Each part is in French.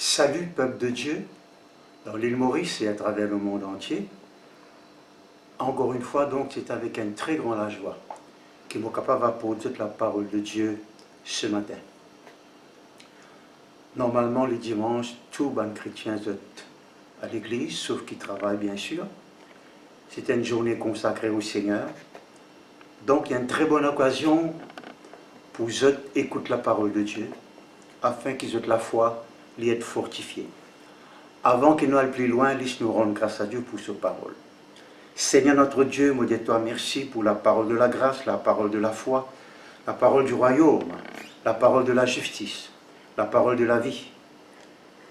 Salut peuple de Dieu, dans l'île Maurice et à travers le monde entier. Encore une fois, donc, c'est avec un très grand la joie que nous sommes capables d'apporter la parole de Dieu ce matin. Normalement, les dimanches, tous les chrétiens sont à l'église, sauf qu'ils travaillent bien sûr. C'est une journée consacrée au Seigneur. Donc, il y a une très bonne occasion pour eux écouter la parole de Dieu, afin qu'ils aient la foi, les être fortifiés. Avant qu'ils nous aillent plus loin, laisse-nous rendre grâce à Dieu pour cette parole. Seigneur notre Dieu, me dis-toi merci pour la parole de la grâce, la parole de la foi, la parole du royaume, la parole de la justice, la parole de la vie,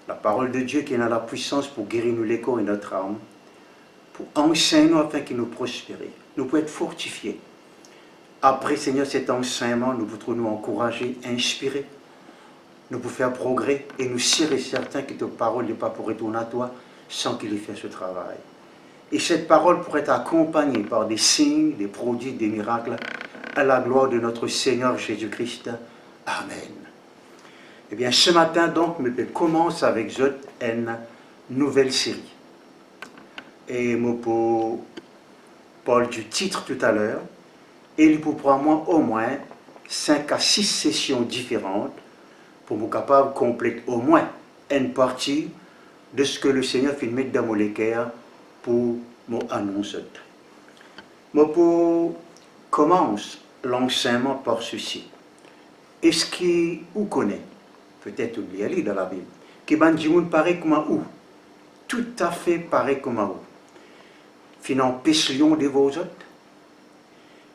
la parole de Dieu qui a la puissance pour guérir nous les corps et notre âme, pour enseigner nous afin qu'il nous prospère. Nous pouvons être fortifiés. Après, Seigneur, cet enseignement, nous pouvons nous encourager, inspirer, nous pouvons faire progrès et nous serrer certains que ta parole n'est pas pour retourner à toi sans qu'il ait fait ce travail. Et cette parole pourrait être accompagnée par des signes, des prodiges, des miracles, à la gloire de notre Seigneur Jésus-Christ. Amen. Eh bien, ce matin, donc, je commence avec une nouvelle série. Et je parle du titre tout à l'heure. Et il pour moi au moins 5 à 6 sessions différentes pour me capable de compléter au moins une partie de ce que le Seigneur fait mettre dans mon cœur pour m'annoncer. Je commence l'enseignement par ceci. Est-ce qu'il vous connaît, peut-être oublié dans la Bible, que Banjimoun paraît comme un ou, tout à fait pareil comme un ou. Finan péchlion de vos autres.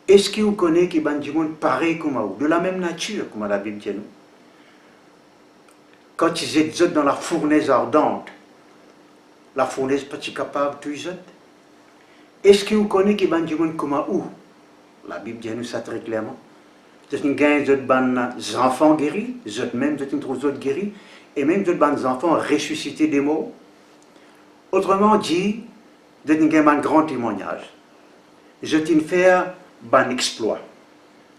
Est-ce qu'il vous connaît que Banjimoun pareil comme un ou, de la même nature comme la Bible dit nous? Quand ils étaient dans la fournaise ardente, la fournaise pas capable de tout. Est-ce que vous connaissez que Banjimoun comme un ou? La Bible dit nous ça très clairement. C'est une gang de enfants guéris, même de autres guéris, et même de enfants ressuscités des morts. Autrement dit, de un grand témoignage. Je t'ai fait un exploit.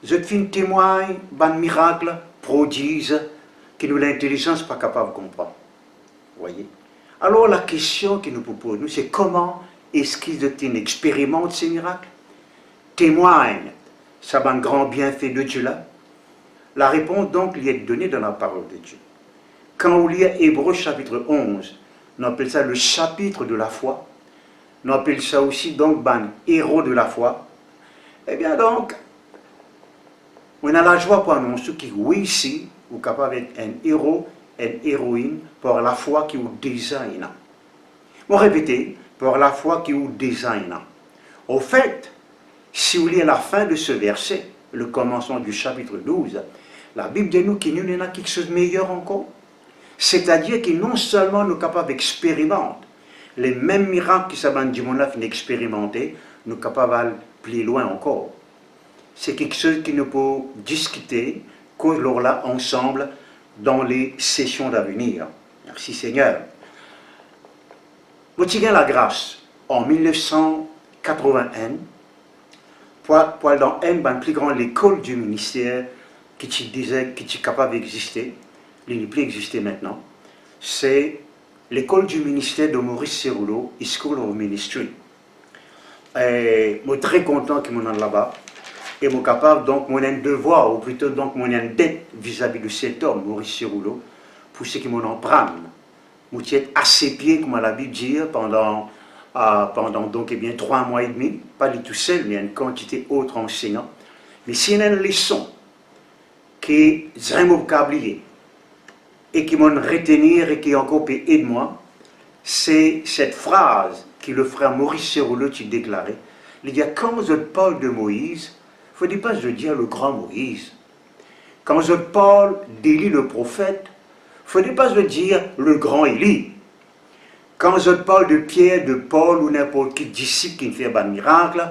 Je t'ai témoigne d'un miracle, prodige, que nous l'intelligence pas capable de comprendre. Voyez. Alors la question que nous proposons, c'est comment est-ce qu'ils expérimentent ces miracles? Témoigne, ça va un grand bienfait de Dieu là. La réponse donc lui est donnée dans la parole de Dieu. Quand on lit Hébreux chapitre 11, on appelle ça le chapitre de la foi. On appelle ça aussi donc ban héros de la foi. Eh bien donc, on a la joie pour annoncer que oui ici, vous êtes capable d'être un héros, une héroïne par la foi qui vous désigne. On répète, par la foi qui vous désigne. Au fait, si vous lisez la fin de ce verset, le commencement du chapitre 12, la Bible dit nous qu'il y en a quelque chose de meilleur encore. C'est-à-dire que non seulement nous sommes capables d'expérimenter les mêmes miracles que Saban Dimona fait expérimenter, nous sommes capables d'aller plus loin encore. C'est quelque chose qui nous peut discuter, qu'on là ensemble dans les sessions d'avenir. Merci Seigneur. Vous avez la grâce en 1981, pour dans une plus grande école du ministère qui disait qui est capable d'exister, il n'est plus existé maintenant, c'est l'école du ministère de Maurice Cerullo, School of Ministry. Et je suis très content que je sois là-bas. Et je suis capable, donc, mon un devoir, ou plutôt, donc, mon une dette vis-à-vis de cet homme, Maurice Cerullo, pour ce qui m'en emprunte. Je suis à ses pieds, comme la Bible dit, pendant donc, 3 mois et demi, pas du tout seul, mais une quantité autre enseignant. Mais s'il y a une leçon qui est vraiment oubliée, et qui m'ont retenir et qui encore peut aider moi, c'est cette phrase que le frère Maurice Cerullo a déclarée. Il dit, quand je parle de Moïse, il ne faut pas dire le grand Moïse. Quand je parle d'Élie le prophète, il ne faut pas dire le grand Élie. Quand je parle de Pierre, de Paul ou n'importe quel disciple qui fait un miracle,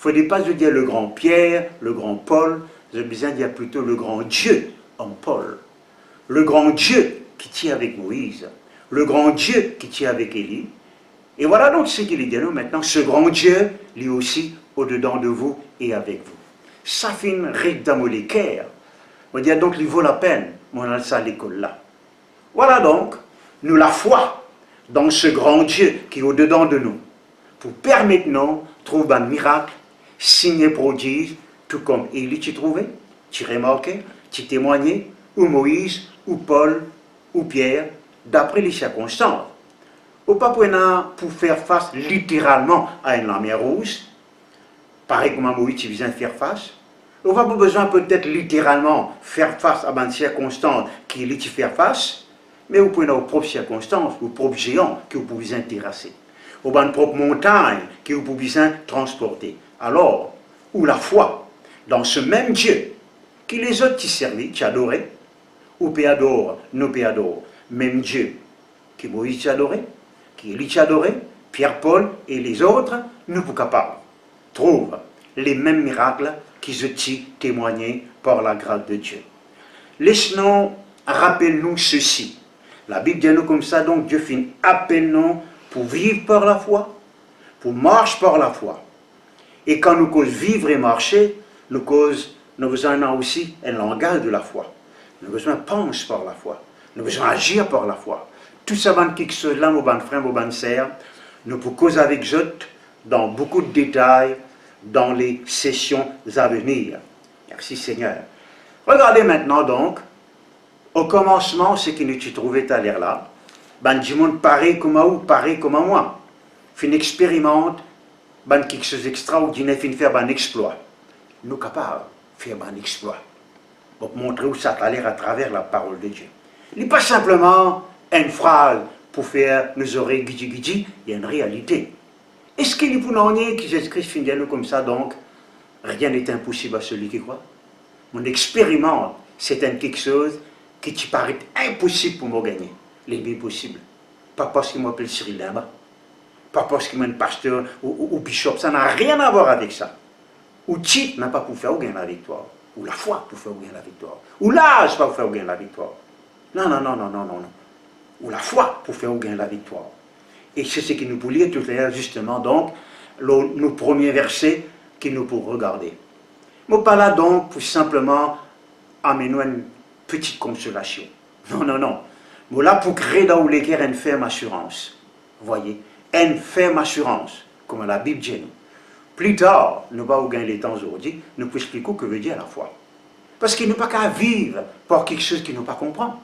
il ne faut pas dire le grand Pierre, le grand Paul, j'ai besoin de dire plutôt le grand Dieu en Paul. Le grand Dieu qui tient avec Moïse, le grand Dieu qui tient avec Élie. Et voilà donc ce qu'il dit nous maintenant, ce grand Dieu, lui aussi, au-dedans de vous et avec vous. Ça fait une règle d'amolécaire. On dit donc, il vaut la peine, on a ça à l'école là. Voilà donc, nous la foi dans ce grand Dieu qui est au-dedans de nous, pour permettre nous de trouver un miracle, signer prodige, tout comme Élie tu trouvais, tu remarquais, tu témoignais, ou Moïse, ou Paul, ou Pierre, d'après les circonstances. Ou pas pour faire face littéralement à une mer rouge, pareil comme Moïse tu viens faire face. On va pas besoin peut-être littéralement faire face à une circonstance qui est tu faire face, mais vous pouvez avoir vos propres circonstances, vos propres géants que vous pouvez intéresser, ou une propre montagne que vous pouvez transporter. Alors, ou la foi dans ce même Dieu qui les autres qui servaient, qui adoraient, ou péadore, nous péadore, même Dieu qui Moïse qui adorait, qui Élie qui adorait, Pierre, Paul et les autres, nous sommes capables de trouver les mêmes miracles qui se témoigné par la grâce de Dieu. Laisse-nous, rappelle-nous ceci. La Bible dit nous comme ça, donc Dieu fait appelle-nous pour vivre par la foi, pour marcher par la foi. Et quand nous cause vivre et marcher, nous besoin aussi un langage de la foi. Nous besoin penser par la foi. Nous besoin agir par la foi. Tout ça, quelque chose là, mon bon frère, mon bon sœur, nous pouvons causer avec eux dans beaucoup de détails dans les sessions à venir. Merci Seigneur. Regardez maintenant donc, au commencement, ce que nous trouvons à l'air là, ben du monde pareil comme à vous, pareil comme à moi. Fin expérimente, ben quelque chose d'extraordinaire, fin faire un exploit. Nous sommes capables de faire un exploit. Pour montrer où ça a l'air à travers la parole de Dieu. Il n'est pas simplement une phrase pour faire nos oreilles guidi-guidi, il y a une réalité. Est-ce qu'il est pour nous que Jésus-Christ finit comme ça, donc rien n'est impossible à celui qui croit? Mon expérimente, c'est quelque chose qui te paraît impossible pour me gagner. L'impossible. Pas parce qu'il m'appelle Cyril là-bas, pas parce qu'il m'a un pasteur ou bishop, ça n'a rien à voir avec ça. Ou titre n'a pas pour faire gagner la victoire, ou la foi pour faire gagner la victoire, ou l'âge pour faire gagner la victoire. Non, non, non, non, non, non, non. Ou la foi pour faire gagner la victoire. Et c'est ce que nous pouvons lire tout à l'heure, justement, donc, nos premiers versets que nous pouvons regarder. Mais pas là, donc, pour simplement amener une petite consolation. Non, non, non. Mais là, pour créer dans les guerres une ferme assurance. Vous voyez, une ferme assurance, comme la Bible dit. Plus tard, nous allons gagner les temps aujourd'hui, nous pouvons expliquer ce que veut dire la foi. Parce qu'il n'est pas qu'à vivre par quelque chose qu'il ne pas comprendre.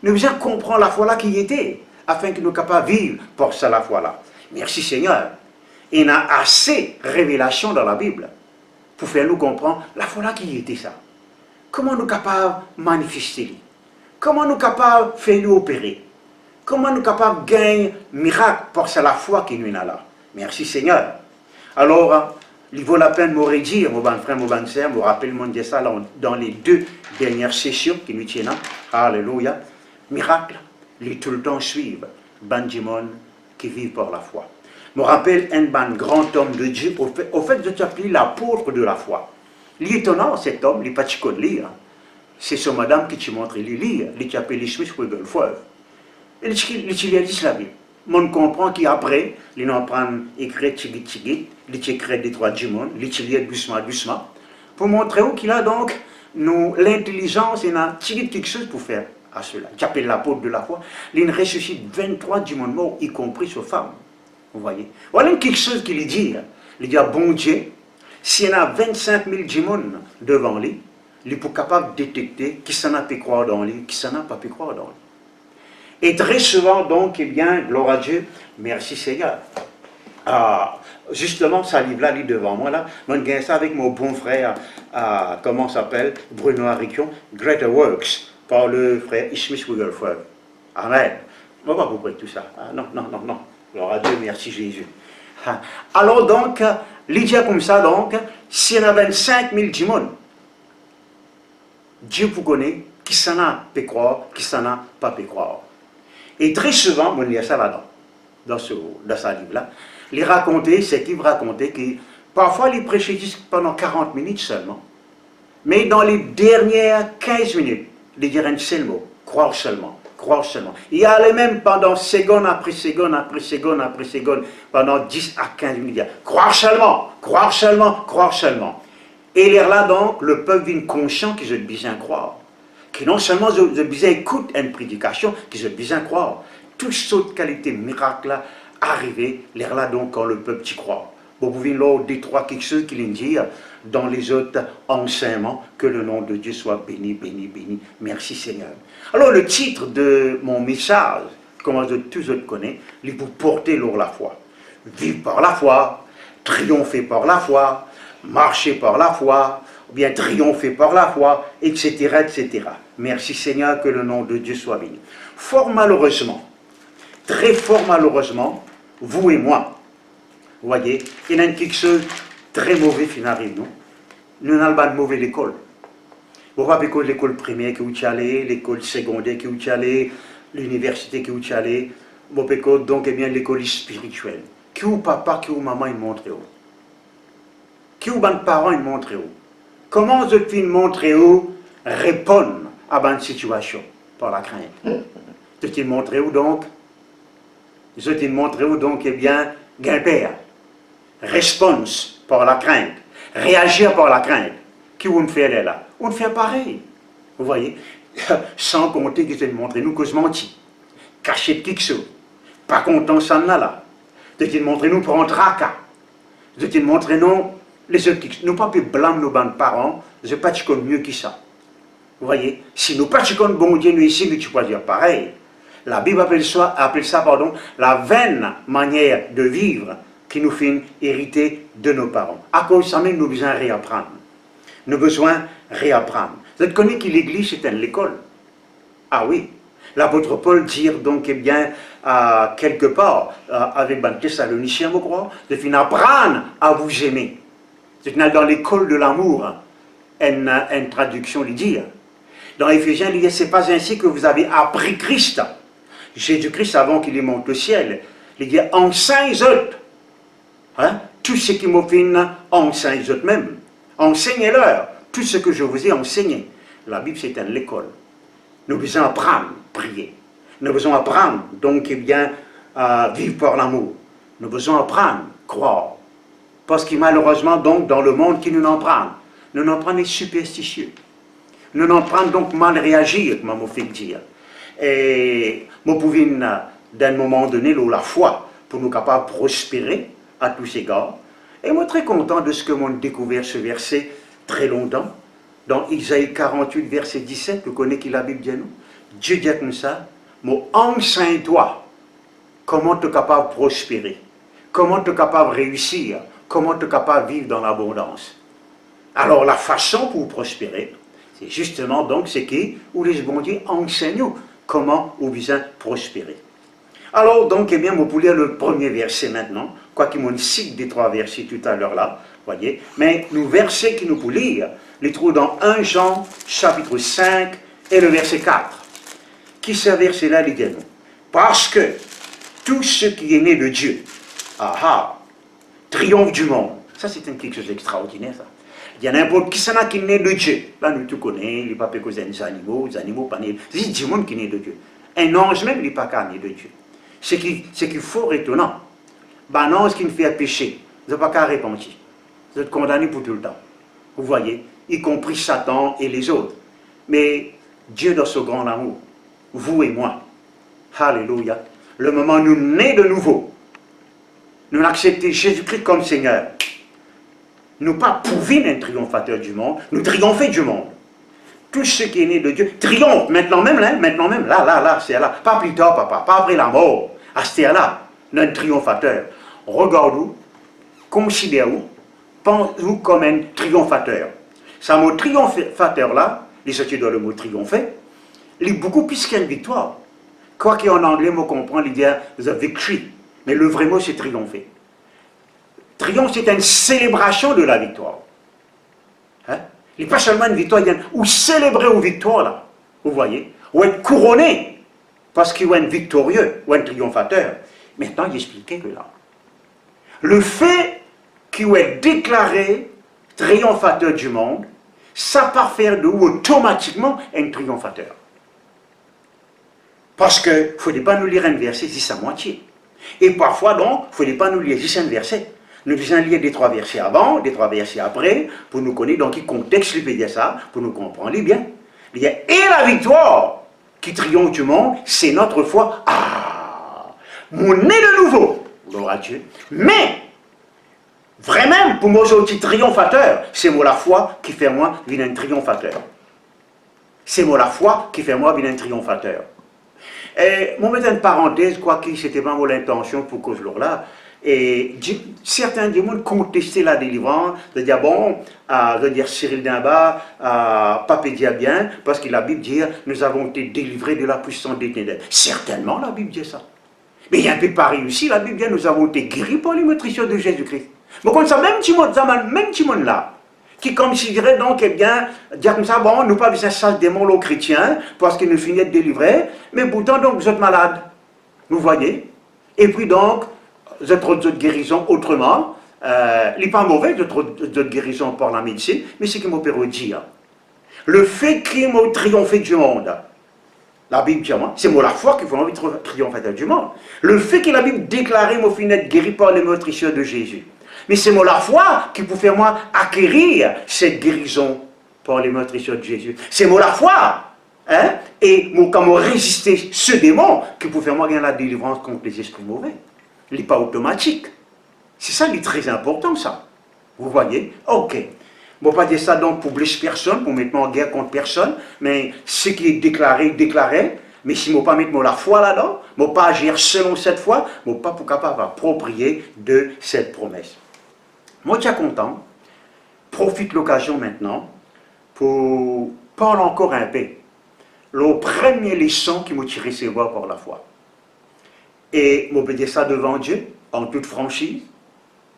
Nous devons comprendre la foi là qui était, afin que nous soyons capables de vivre pour ça la foi là. Merci Seigneur. Il y a assez de révélations dans la Bible pour faire nous comprendre la foi là qui était ça. Comment nous sommes capables de manifester, comment nous sommes capables de faire nous opérer, comment nous sommes capables de gagner un miracle pour ça la foi qui nous est là. Merci Seigneur. Alors, il vaut la peine de me dire, mon bon frère, mon bon sœur, me rappeler de ça dans les 2 dernières sessions qui nous tiennent. Alléluia. Miracle, les tout le temps suivent. Bandimon qui vivent par la foi. Me rappelle un grand homme de Dieu, au fait de t'appeler l'apôtre de la foi. L'étonnant, cet homme, il n'est pas de lire. C'est son madame qui te montre, il lit, il t'appelle les Suisses pour le fleuve. Il dit la Bible. On comprend qu'après, il en prend écrit tigit, il écrit des 3 du monde, il lit doucement, doucement, pour montrer où qu'il a donc l'intelligence et quelque chose pour faire à cela. Il appelle l'apôtre de la foi, il ressuscite 23 du monde mort, y compris sa femme. Vous voyez? Voilà quelque chose qu'il dit. Il dit, bon Dieu, s'il y en a 25 000 du monde devant lui, il est capable de détecter qui s'en a pu croire dans lui, qui s'en a pas pu croire dans lui. Et très souvent, donc, eh bien, gloire à Dieu, merci Seigneur. Ah, justement, ça livre-là, il est devant moi, là. Moi, je gagne ça avec mon bon frère, comment s'appelle, Bruno Arikion, Greater Works, par le frère Ishmael Wigglesworth. Amen. On va pas vous prêter tout ça. Ah, non, non, non, non. Gloire à Dieu, merci Jésus. Ah. Alors, donc, Lydia comme ça, donc, s'il y en a 25 000 du monde, Dieu vous connaît, qui s'en a peut croire, qui s'en a pas peut croire. Et très souvent, on lit ça là-dedans, dans ce livre-là, il racontait, cet livre racontait que parfois il prêchait pendant 40 minutes seulement, mais dans les dernières 15 minutes, il dirait un seul mot, croire seulement, croire seulement. Il y allait même pendant seconde après seconde, après seconde, après seconde, pendant 10 à 15 minutes, croire seulement, croire seulement, croire seulement. Et il est là donc, le peuple vient conscient qu'ils ont besoin de croire. que non seulement je besoin écoute une prédication, que je besoin croire. Toutes sortes de qualités miracles arrivées, l'air là donc quand le peuple y croit. Vous pouvez là des trois quelque chose qui vient dire dans les autres enseignements, que le nom de Dieu soit béni, béni, béni. Merci Seigneur. Alors le titre de mon message, comment tous autres connaissent, il vous porter lourd la foi. Vivre par la foi, triompher par la foi, marcher par la foi, ou bien triompher par la foi, etc., etc. Merci Seigneur, que le nom de Dieu soit béni. Fort malheureusement, très fort malheureusement, vous et moi, vous voyez, il y a quelque chose de très mauvais qui arrive, nous. Nous n'avons pas de mauvaise école. Vous voyez l'école primaire qui vous allez, l'école secondaire qui vous allez, l'université qui vous allez, vous voyez donc eh bien l'école spirituelle. Qui ou papa, qui ou maman, ils montrent où? Qui ou ban parents, ils montrent où? Comment je puis montrer où répondre à une situation par la crainte? Je te montrer où donc? Je te montrer où donc, eh bien, guimper. Réponse par la crainte. Réagir par la crainte. Qui on fait là? On fait pareil. Vous voyez? Sans compter que je te montrer nous que je mentis. Cacher quelque chose. Pas content ça là. Je te montrer nous pour un tracas. Je te montrer non. Les autres qui nous pas blâmer nos parents. Je pas te connais mieux que ça. Vous voyez? Si nous pas te connais bon Dieu nous ici, mais tu peux dire pareil. La Bible appelle ça la vaine manière de vivre qui nous fait hériter de nos parents. À cause de ça même, nous avons besoin de réapprendre. Nous avons besoin de réapprendre. Vous connaissez que l'église c'est l'école. Ah oui. L'apôtre Paul dit donc, eh bien, quelque part, avec les Thessaloniciens, je crois, de finir apprendre à vous aimer. C'est dans l'école de l'amour, une traduction lui dit. Dans Éphésiens, il dit, c'est pas ainsi que vous avez appris Christ. Jésus-Christ, avant qu'il monte au ciel, il dit, enseigne autres. Hein? Tout ce qui m'ont fait, enseigne eux-mêmes. Enseignez-leur tout ce que je vous ai enseigné. La Bible, c'est une école. Nous devons apprendre à prier. Nous devons apprendre, donc, eh bien, à vivre par l'amour. Nous devons apprendre à croire. Parce que malheureusement, donc, dans le monde qui nous en prend, nous en prenons les superstitieux. Nous en prenons donc mal réagir, comme on fait dire. Et nous pouvons, d'un moment donné, la foi, pour nous capables de prospérer à tous égards. Et moi, très content de ce que j'ai découvert ce verset très longtemps. Dans Isaïe 48, verset 17, vous connaissez qui la Bible dit nous? Dieu dit comme ça, moi, enseigne-toi comment tu es capable de prospérer, comment tu es capable de réussir, comment tu es capable de vivre dans l'abondance. Alors, la façon pour prospérer, c'est justement donc ce qui, où les bons dieux enseignent comment vous besoin prospérer. Alors, donc, eh bien, vous pouvez lire le premier verset maintenant, quoiqu'il m'en cite des trois versets tout à l'heure là, voyez, mais le verset qui nous peut lire, les trouve dans 1 Jean, chapitre 5, et le verset 4. Qui ce verset-là, les dit nous? Parce que tout ce qui est né de Dieu, triomphe du monde. Ça, c'est quelque chose d'extraordinaire, ça. Il y a n'importe qui est né de Dieu. Là, nous tout connaissons, il n'est pas que des animaux pas nés. C'est du monde qui est né de Dieu. Un ange même, il n'est pas né de Dieu. Ce qui est fort étonnant. Un ange qui ne fait péché, il n'est pas qu'à repentir. Vous êtes condamné pour tout le temps. Vous voyez, y compris Satan et les autres. Mais Dieu, dans ce grand amour, vous et moi, alléluia, le moment où nous nés de nouveau, nous acceptons Jésus-Christ comme Seigneur, nous pas pouvons être triomphateurs du monde, nous triompher du monde. Tout ce qui est né de Dieu triomphe, maintenant même, là, c'est là, pas plus tard, papa, pas après la mort, à ce là, notre triomphateur. Regarde-vous, considère-vous, pense-vous comme un triomphateur. Ce mot triomphateur-là, les sorties dans le mot triompher, il est beaucoup plus qu'une victoire. Quoi qu'en anglais, on comprend l'idée de victory, mais le vrai mot c'est triompher. Triomphe, c'est une célébration de la victoire. Hein? Il n'est pas seulement une victoire, ou célébrer une victoire, là, vous voyez, ou être couronné, parce qu'il y a un victorieux, ou un triomphateur. Maintenant, il expliquait que là, le fait qu'il est déclaré triomphateur du monde, ça part faire de vous automatiquement un triomphateur. Parce qu'il ne faut pas nous lire un verset juste à moitié. Et parfois, donc, il ne faut pas nous lire juste un verset. Nous devons lire des trois versets avant, des trois versets après, pour nous connaître dans quel contexte il peut dire ça, pour nous comprendre bien. Il y a et la victoire qui triomphe du monde, c'est notre foi. Ah, mon né de nouveau, gloire à Dieu. Mais, vraiment, pour moi, je suis triomphateur. C'est moi la foi qui fait moi venir un triomphateur. C'est moi la foi qui fait moi venir un triomphateur. Et, moi, mettre une parenthèse, quoi que c'était pas mon intention pour cause là. Et certains du monde contestaient la délivrance, de dire bon, de dire Cyril Dimba, pas dire bien, parce que la Bible dit nous avons été délivrés de la puissance des ténèbres. Certainement, la Bible dit ça. Mais il y a un peu pareil aussi, la Bible dit nous avons été guéris par les nutritions de Jésus-Christ. Mais comme ça, même petit monde là, qui considérait donc, eh bien, dire comme ça, bon, nous pas besoin de ça démon aux chrétiens, parce qu'ils nous finissent de délivrer, mais pourtant, donc, vous êtes malades. Vous voyez? Et puis donc, vous êtes de guérison autrement, il n'est pas mauvais de guérison par la médecine, mais c'est ce qu'il m'a pu dire. Le fait qu'il m'a triomphé du monde, la Bible dit, c'est moi la foi qui fait envie de triompher du monde. Le fait que la Bible déclare m'a fini d'être guéri par les meurtrisseurs de Jésus. Mais c'est moi la foi qui peut faire moi acquérir cette guérison par les meurtrisseurs de Jésus. C'est moi la foi. Hein? Et moi, comment résister ce démon qui peut faire moi gagner la délivrance contre les esprits mauvais. Il n'est pas automatique. C'est ça qui est très important, ça. Vous voyez? Ok. Bon, pas dire ça donc pour blesser personne, pour mettre moi en guerre contre personne, mais ce qui est déclaré, déclaré. Mais si je ne pas mettre la foi là-dedans, je ne pas agir selon cette foi, je ne pas pour capable approprier de cette promesse. Moi, je suis content. Profite l'occasion maintenant pour parler encore un peu. Le premier leçon qui m'a tiré recevoir par la foi. Et je peux dire ça devant Dieu, en toute franchise.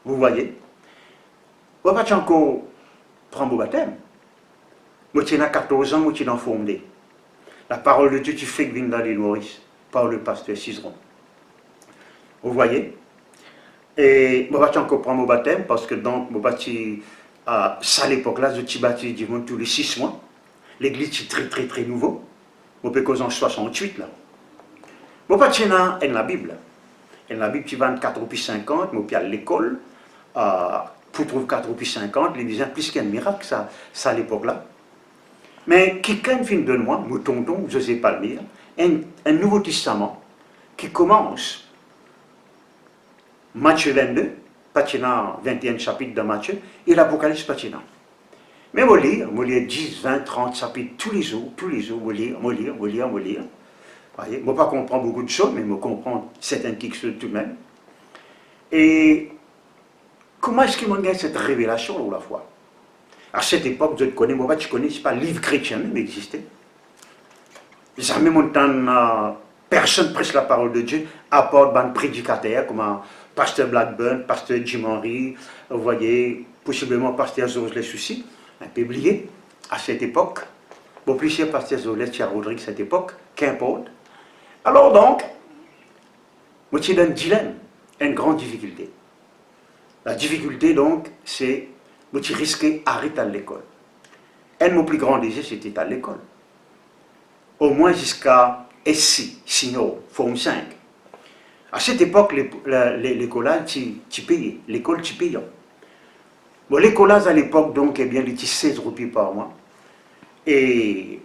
Vous voyez. Je ne vais pas encore prendre mon baptême. Je suis 14 ans, je suis fondé. La parole de Dieu, tu fais que vient dans l'île Maurice, par le pasteur Cizeron. Vous voyez. Et je ne vais pas encore prendre mon baptême, parce que donc, ça à l'époque-là, je suis baptisé tous les 6 mois. L'église est très nouveau. Je peux causer en 68 là. Je ne vais pas dans la Bible. Et la Bible, tu vas en 4 puis 50, je suis à l'école. Pour trouver 4 puis 50, les disent plus qu'un miracle, ça à l'époque-là. Mais quelqu'un vient de moi, mon tonton, José Palmire, un Nouveau Testament qui commence Matthieu 22, patina 21 chapitres de Matthieu, et l'Apocalypse patina. Mais je lis 10, 20, 30 chapitres tous les jours, je lis. Je ne vais pas comprendre beaucoup de choses, mais je comprends certaines choses tout de même. Et comment est-ce qu'ils m'ont gagné cette révélation de la foi? À cette époque, je connais, moi, je connais, c'est pas le livre chrétien même existait. Jamais personne prêche la parole de Dieu, à part un prédicateur comme pasteur Blackburn, pasteur Jim Henry, vous voyez, possiblement pasteur Georges Les Soucis, un peu oublié à cette époque. Bon, plus cher pasteur Georges Thierry Rodrigue à cette époque, qu'importe. Alors donc, moi, j'ai un dilemme, une grande difficulté. La difficulté donc, c'est que tu risques d'arrêter à l'école. Un de mes plus grands désirs, c'était à l'école. Au moins jusqu'à SC, sinon, forme 5. À cette époque, l'école, tu payais. L'école, tu payais. Bon, l'école, à l'époque, donc, eh bien, il était 16 roupies par mois. Et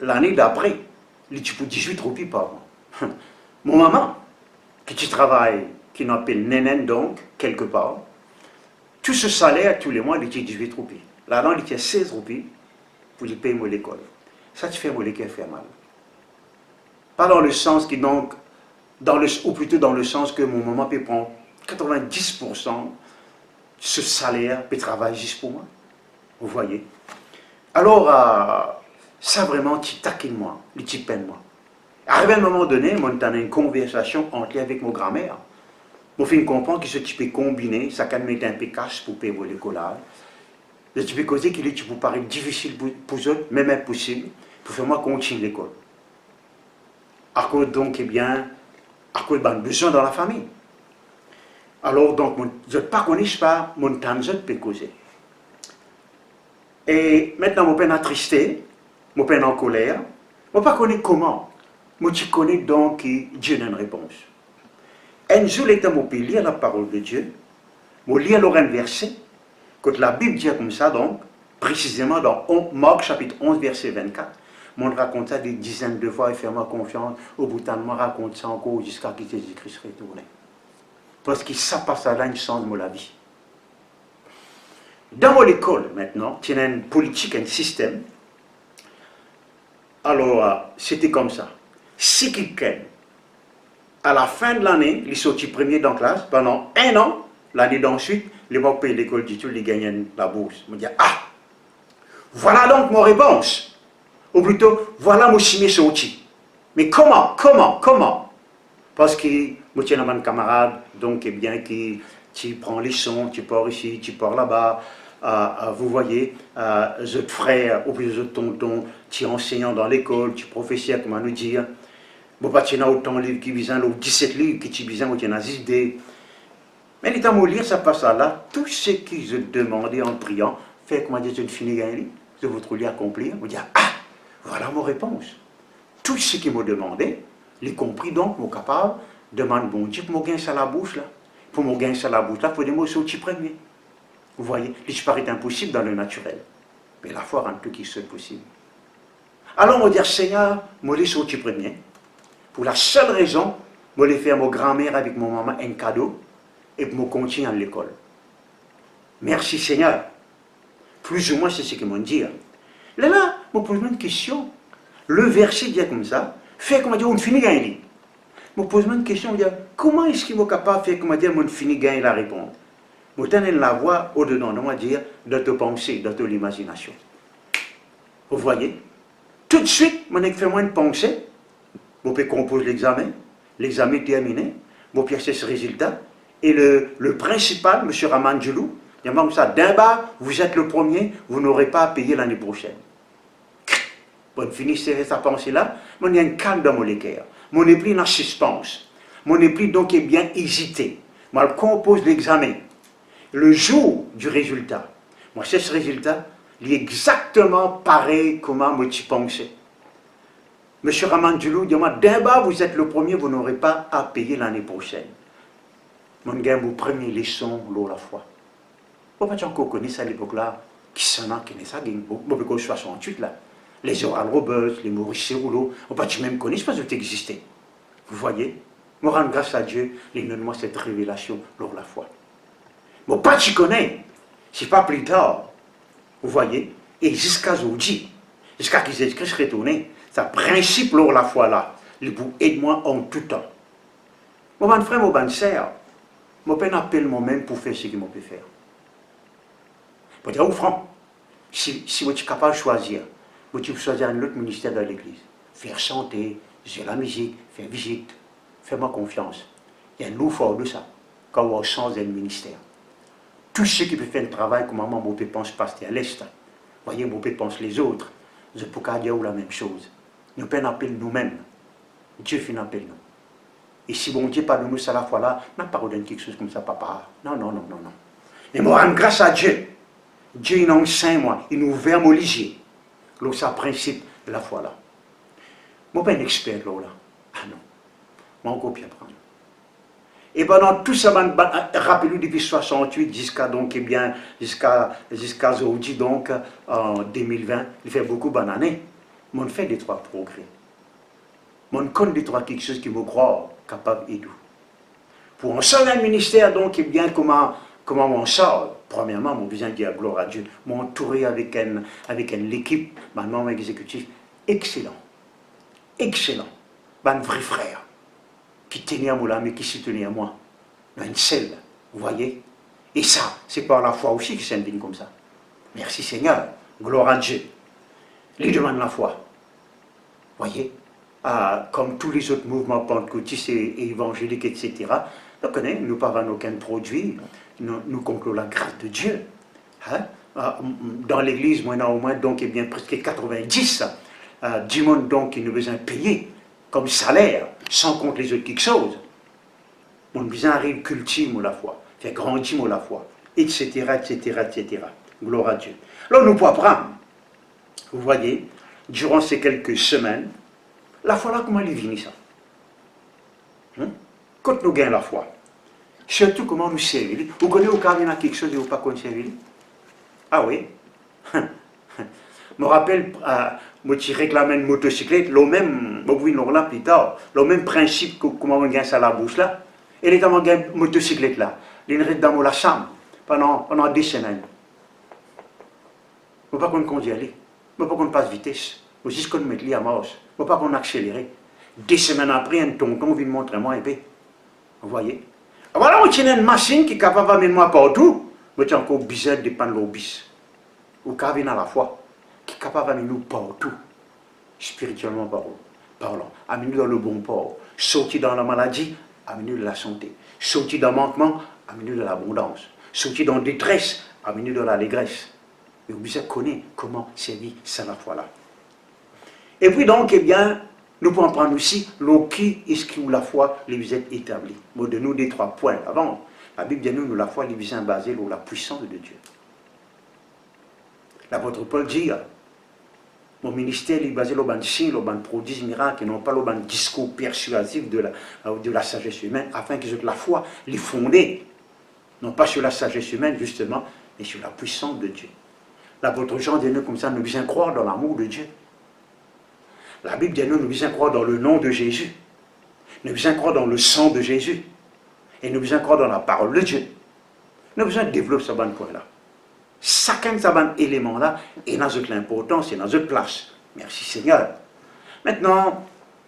l'année d'après, il était pour 18 roupies par mois. Mon maman, qui travaille, qui n'appelle Nénen, donc, quelque part, tout ce salaire, tous les mois, il était 18 roupies. Là-dedans, il était 16 roupies pour lui payer mon l'école. Ça te fait mon l'école fait mal. Pas dans le sens qui, donc, ou plutôt dans le sens que mon maman peut prendre 90% de ce salaire peut travailler juste pour moi. Vous voyez. Alors, ça vraiment, tu taquines moi, tu peines moi. Arrivé à un moment donné, on a une conversation entre avec mon grand-mère. On fait comprendre que ce tu peux combiner, ça can mettre un peu cash pour payer l'école. Tu peux causer qu'il est pour paraître difficile pour eux, même impossible, pour faire moi continuer l'école. À cause donc, eh bien, à cause d'un besoin dans la famille. Alors donc, je ne connais pas mon temps de peut causer. Et maintenant, mon père attristé, mon père en colère, je ne connais pas comment. Moi, tu connais donc que Dieu a une réponse. Un jour, l'état m'a pu lire la parole de Dieu, m'a lire un verset, quand la Bible dit comme ça, donc, précisément dans Marc chapitre 11, verset 24. On raconte ça des dizaines de fois et fait-moi confiance. Au bout d'un moment, raconte ça encore jusqu'à ce que Jésus-Christ retourne. Parce que ça passe là, une chance de la vie. Dans l'école, maintenant, il y a une politique, un système. Alors, c'était comme ça. Si quelqu'un, à la fin de l'année, il sortit premier dans la classe, pendant un an, l'année d'ensuite, les gens payent l'école du tout, ils gagnent la bourse. Je me dis, ah, voilà donc mon réponse. Ou plutôt, voilà mon chimie sorti. Mais comment? Parce que moi, j'ai un camarade, donc, eh bien, qui tu prends les sons, tu pars ici, tu pars là-bas. Vous voyez, je te frère, ou plus je tonton, tu es enseignant dans l'école, tu es professeur, comment nous dire. Bon, pas tu as autant de livres qui visent, 17 livres qui tu visent, tu as 10 idées. Mais les temps où lire, ça passe là, tout ce que je demandais en priant, fait comment dire, je ne finis rien, je vous trouve accomplir, vous dire, ah, voilà mon réponse. Tout ce qu'ils m'ont demandé, les compris donc, mon capable, demande bon Dieu pour me gagner ça la bouche là. Pour me gagner ça la bouche là, il faut des mots sortis premier. Vous voyez, il paraît impossible dans le naturel. Mais la foi rend tout qui soit possible. Alors on va dire, Seigneur, moi les sortis premier. Pour la seule raison, moi les faire mon grand-mère avec mon maman un cadeau et pour me continuer à l'école. Merci Seigneur. Plus ou moins c'est ce qu'ils m'ont dit. Là, je me pose une question. Le verset dit comme ça, fait comment dire, on finit gagner. Je me pose une question, je me dis, comment est-ce qu'il est capable de faire comment dire, on finit gagner la réponse. Je tenais la voix au-dedans, on va dire, de ta pensée, de ton imagination. Vous voyez, tout de suite, je fais moins de pensée, je peux composer l'examen est terminé, je peux chercher ce résultat, et le principal, M. Ramanjoulou, il dit comme ça, d'un bas, vous êtes le premier, vous n'aurez pas à payer l'année prochaine. Bon, finissez sa pensée-là, il y a un calme dans mon cœur. Mon esprit est en suspense. Mon esprit donc est bien hésité. Moi, je compose l'examen. Le jour du résultat, moi, c'est ce résultat, il est exactement pareil comme moi tu pensais. Monsieur Ramanjoulou dit, d'un bas, vous êtes le premier, vous n'aurez pas à payer l'année prochaine. Mon gars, mon premier leçon, l'eau la foi. Pourquoi tu as encore connu ça à l'époque-là? Qui s'en a, qui n'est ça, beaucoup 68 là. Les Oral Roberts, les Maurice Rouleau, on pas tu même connais, je pense que tu existais. Vous voyez, moi rends grâce à Dieu, il donne moi cette révélation lors de la foi. Moi pas tu connais, c'est pas plus tard. Vous voyez, et jusqu'à aujourd'hui, jusqu'à que Jésus-Christ retourne, ça principe lors de la foi là, il vous aide moi en tout temps. Mon frère, mon sœur, mon père appelle moi-même pour faire ce qu'il m'a pu faire. Pour dire, franc, si vous êtes capable de choisir, vous pouvez choisir un autre ministère dans l'église. Faire chanter, jouer la musique, faire visite. Fais-moi confiance. Il y a un loup fort de ça, quand on change un ministère. Tous ceux qui peuvent faire un travail comme maman, vous pense passer à l'est. Voyez, vous pense les autres. Je peux pas dire la même chose. Nous pouvons appeler nous-mêmes. Dieu fait un appel nous. Et si bon Dieu pas de nous à la fois là, n'a pas redonné quelque chose comme ça, papa. Non. Et moi, grâce à Dieu, Dieu il enseigne moi, il nous ouvre mon ligier. Donc, c'est un principe de la foi là. Moi, je ne suis pas un expert là. Ah non. Moi, encore bien apprendre. Et pendant tout ça, rappelez-vous depuis 68 jusqu'à donc, eh bien, jusqu'à aujourd'hui, donc, en 2020, il fait beaucoup de années. Mais on fait des trois progrès. Mais on connaît des trois quelque chose qui me croit capable et doux. Pour en sortir un ministère, donc, eh bien, comment on sort? Premièrement, mon besoin de dire gloire à Dieu, m'entourer avec une équipe, un membre exécutif excellent. Excellent. Un vrai frère qui tenait à moi, mais qui se tenait à moi. Un seul, vous voyez? Et ça, c'est par la foi aussi que c'est indigne comme ça. Merci Seigneur, gloire à Dieu. Il demande la foi. Vous voyez? Comme tous les autres mouvements pentecôtistes et évangéliques, etc., nous n'avons aucun produit. Nous concluons la grâce de Dieu. Hein? Dans l'église, moi, au moins, donc, eh bien, presque 90 du monde donc, qui nous besoin payer comme salaire, sans compter les autres quelque chose. On besoin arrive cultiver la foi, faire grandir la foi, etc., etc., etc. Gloire à Dieu. Alors, nous pouvons apprendre. Vous voyez, durant ces quelques semaines, la foi là, comment elle est venue ça? Hein? Quand nous gagnons la foi, surtout comment nous servir. Vous connaissez au cas où il y a quelque chose et vous ne pas servir? Ah oui. Je me rappelle, moi qui réclamais une motocyclette, le même, là plus tard, le même principe que comment on gagne ça à la bouche là, elle est dans une motocyclette là, elle est dans la chambre pendant des semaines. Je ne veux pas qu'on conduise aller, je ne veux pas qu'on passe vitesse, je veux juste qu'on mette à marche, je ne veux pas qu'on accélère. Des semaines après, un tonton vient me montrer moi épée. Vous voyez? Voilà, on tient une machine qui est capable d'amener moi partout, mais tu as encore besoin de prendre l'obis. Ou qui vient à la fois, qui est capable d'amener nous partout, spirituellement parlant, amener nous dans le bon port, sortir dans la maladie, amener nous de la santé, sortir dans le manquement, amener nous de l'abondance, sortir dans la détresse, amener nous de l'allégresse. Et vous devez connaître comment servir ça la foi là. Et puis donc, eh bien, nous pouvons prendre aussi le qui est-ce qui ou la foi les vous êtes établis. Moi, de nous des 3 points avant. La Bible dit nous la foi les vous êtes basée sur la puissance de Dieu. L'apôtre Paul dit mon ministère est basé sur le signe, sur le prodige miracle, et non pas sur le discours persuasif de la sagesse humaine, afin que la foi les fondée, non pas sur la sagesse humaine justement, mais sur la puissance de Dieu. L'apôtre Jean dit nous comme ça, nous devons croire dans l'amour de Dieu. La Bible dit nous devons croire dans le nom de Jésus. Nous devons croire dans le sang de Jésus. Et nous devons croire dans la parole de Dieu. Nous devons développer ce bon point-là. Chacun de ces éléments-là est dans notre importance et dans notre place. Merci Seigneur. Maintenant,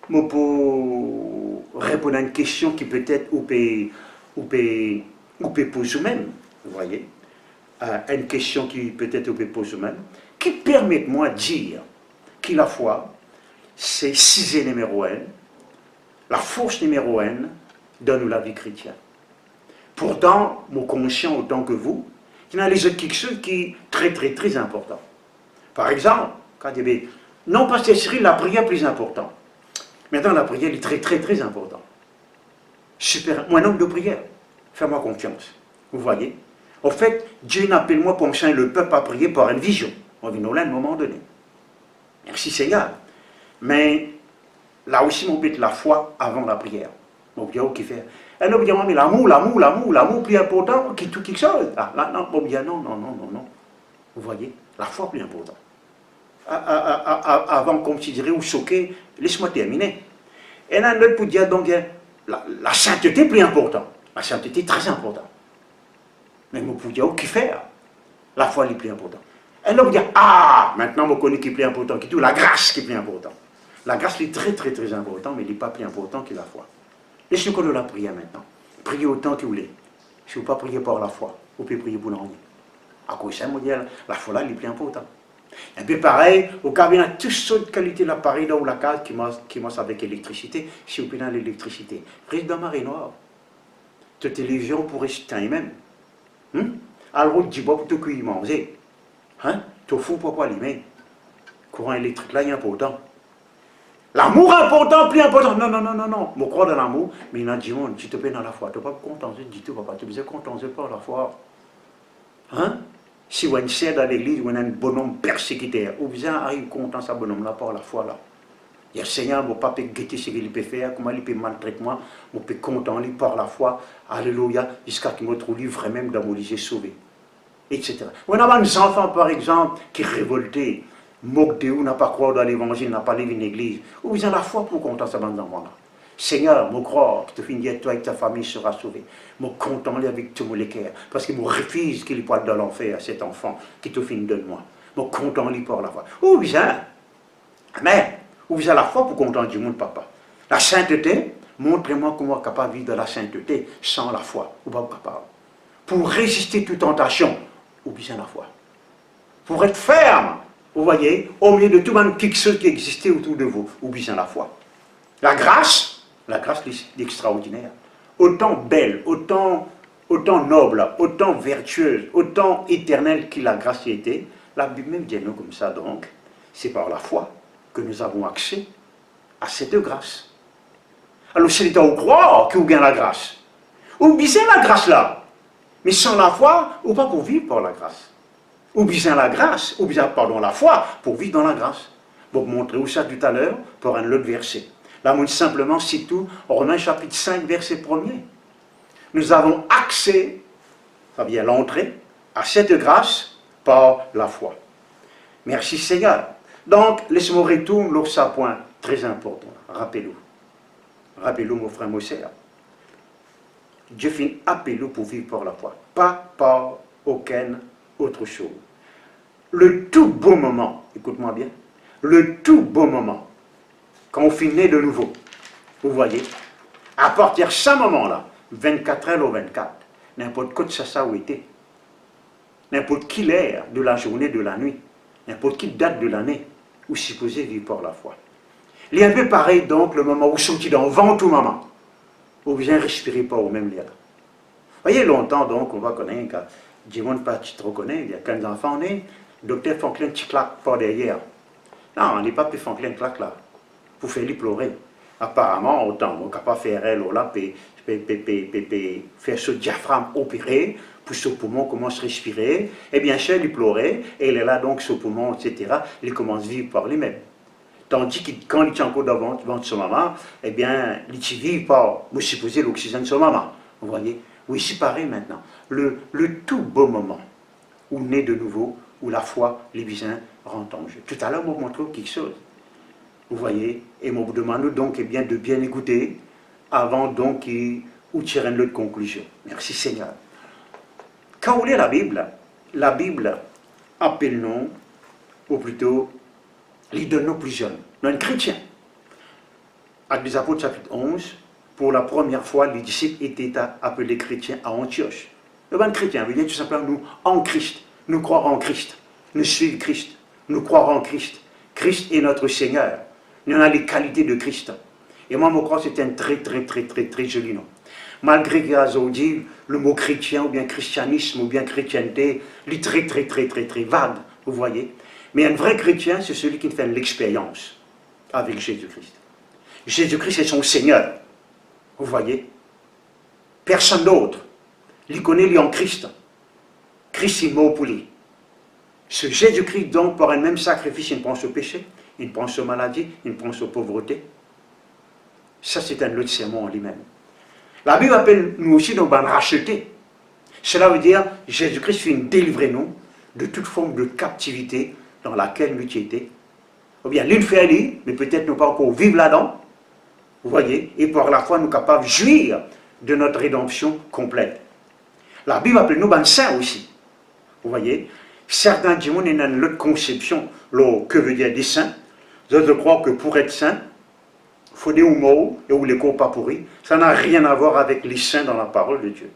je peux répondre à une question qui peut-être ou peut poser même. Vous voyez? Une question qui peut-être ou peut poser même. Qui permet de moi de dire que la foi, c'est 6 numéro 1, la force numéro 1 donne la vie chrétienne. Pourtant, mon conscient autant que vous, il y a les autres quelque chose qui est très très très important. Par exemple, quand il y avait, non pas c'est la prière plus importante. Maintenant la prière est très très très importante. Super, moi nombre de prières, fais-moi confiance. Vous voyez? En fait, Dieu n'appelle moi pour enchaîner le peuple à prier par une vision. On vient là à un moment donné. Merci Seigneur. Mais là aussi, on peut être la foi avant la prière. On peut dire, faire. Et nous disons, mais l'amour plus important que tout quelque chose. Ah, là, non, on dit, non. Vous voyez, la foi plus importante. Avant, comme tu dirais, ou choquer, laisse-moi terminer. Et là, l'autre peut dire, donc, la sainteté plus importante. La sainteté est très importante. Mais on peut dire, qui faire? La foi est plus importante. Et là, on peut dire, maintenant, on connaît qui est plus important que tout, la grâce qui est plus importante. La grâce est très très très importante, mais elle n'est pas plus importante que la foi. Laissez-nous connaître la prière maintenant. Priez autant que vous voulez. Si vous ne pouvez pas prier par la foi, vous pouvez prier pour l'ennui. À cause de ça, la foi là, elle est plus importante. Et puis pareil, au cas où il y a toutes sortes de qualités de l'appareil dans la case qui marche avec l'électricité, si vous prenez l'électricité, reste dans marée noire. Ta télévision pourrait se teindre même. Alors, tu dis pas pour te cuire manger. Tu fous pour pas allumer. Courant électrique là, il est important. L'amour important, plus important. Non. Je crois dans l'amour, mais il y a des gens qui te paient dans la foi. Tu ne peux pas contenter du tout, papa. Tu ne peux pas contenter par la foi. Si vous avez une sœur dans l'église, vous avez un bonhomme persécuteur, vous arrivez content ce bonhomme-là par la foi. Là. Il y a le Seigneur, mon papa peut guetter ce qu'il peut faire, comment il peut maltraiter moi, on peut content lui par la foi. Alléluia, jusqu'à ce qu'il me trouve vraiment dans mon lycée sauvé. Etc. On a des enfants, par exemple, qui révoltés. Moque de où n'a pas croire dans l'évangile, n'a pas levé une église. Ou vous avez la foi pour compter ça dans là. Seigneur, je crois que tu finis toi et ta famille sera sauvée. Je content avec tout mon cœur. Parce que je refuse qu'il soit dans l'enfer à cet enfant qui te finit de moi. Je content lui par la foi. Ou vous avez, amen. Ou vous avez la foi pour compter du monde, papa. La sainteté, montrez-moi comment on est capable de vivre de la sainteté sans la foi. Ou pas capable. Pour résister toute tentation, ou bien la foi. Pour être ferme. Vous voyez, au milieu de tout le monde qui existait autour de vous, ou bien la foi. La grâce est extraordinaire. Autant belle, autant noble, autant vertueuse, autant éternelle que la grâce y était. La Bible même dit nous comme ça donc, c'est par la foi que nous avons accès à cette grâce. Alors c'est l'état où croire que vous gagnez la grâce. Ou bien la grâce là. Mais sans la foi, ou pas pour vivre par la grâce. Ou bien la grâce, ou bien, la foi, pour vivre dans la grâce. Pour vous montrer où ça tout à l'heure, pour un autre verset. Là, moi, simplement, cite tout, Romains chapitre 5, verset 1er. Nous avons accès, ça vient l'entrée, à cette grâce par la foi. Merci Seigneur. Donc, laisse-moi retourner sur ce point très important. Rappelez-vous. Rappelez-vous, mon frère, mon sœur. Dieu finit appelé pour vivre par la foi. Pas par aucune autre chose. Le tout beau moment, écoute-moi bien, le tout beau moment, quand on finit de nouveau, vous voyez, à partir de ce moment-là, 24 heures au 24, n'importe quoi de ça où était, n'importe quelle heure de la journée, de la nuit, n'importe quelle date de l'année, où supposé vivre par la foi. Il est un peu pareil donc le moment où sorti dans le vent tout moment, où vous ne respirez pas au même lieu. Vous voyez, longtemps donc, on va connaître, quand du monde pas trop connaît, il y a 15 enfants nés, le docteur Franklin petit claque par derrière. Non, on n'est pas plus Franklin claque là, pour faire lui pleurer. Apparemment, autant, on ne peut pas faire elle là, faire ce diaphragme opéré, pour ce poumon commence à respirer, et bien sûr, il pleurait, et il est là donc, ce poumon, etc., il commence à vivre par lui-même. Tandis que quand il est encore devant son maman, eh bien, il ne vit pas, vous supposez, l'oxygène de son maman. Vous voyez? Oui, c'est pareil maintenant. Le tout beau moment où naît de nouveau, où la foi, les besoins rentrent en jeu. Tout à l'heure, on m'a montré quelque chose. Vous voyez? Et on vous demande donc eh bien, de bien écouter avant donc ou tirer une autre conclusion. Merci Seigneur. Quand on lit la Bible appelle-nous, ou plutôt, il donne-nous plus jeunes. Nous, un chrétien. Actes des Apôtres, chapitre 11, pour la première fois, les disciples étaient appelés chrétiens à Antioche. Le bon chrétien veut dire tout simplement nous en Christ. Nous croire en Christ. Nous suivre Christ. Nous croire en Christ. Christ est notre Seigneur. Nous avons les qualités de Christ. Et moi, je crois que c'est un très joli nom. Malgré qu'il dit le mot chrétien, ou bien christianisme, ou bien chrétienté, il est très vague, vous voyez. Mais un vrai chrétien, c'est celui qui fait l'expérience avec Jésus-Christ. Jésus-Christ est son Seigneur, vous voyez. Personne d'autre. Il connaît lui en Christ. Christ est mort pour lui. Ce Jésus-Christ, donc, par un même sacrifice, il pense au péché, il pense aux maladies, il pense aux pauvretés. Ça, c'est un autre sermon en lui-même. La Bible appelle nous aussi nos bandes rachetés. Cela veut dire Jésus-Christ vient délivrer nous de toute forme de captivité dans laquelle nous étions. Ou bien l'une fait aller, mais peut-être nous pas encore vivre là-dedans. Vous voyez, et par la foi, nous sommes capables de jouir de notre rédemption complète. La Bible appelle nous bandes saints aussi. Vous voyez, certains disent qu'il y a une autre conception, que veut dire des saints. D'autres croient que pour être saint, il faut des mots et où les corps pas pourris. Ça n'a rien à voir avec les saints dans la parole de Dieu.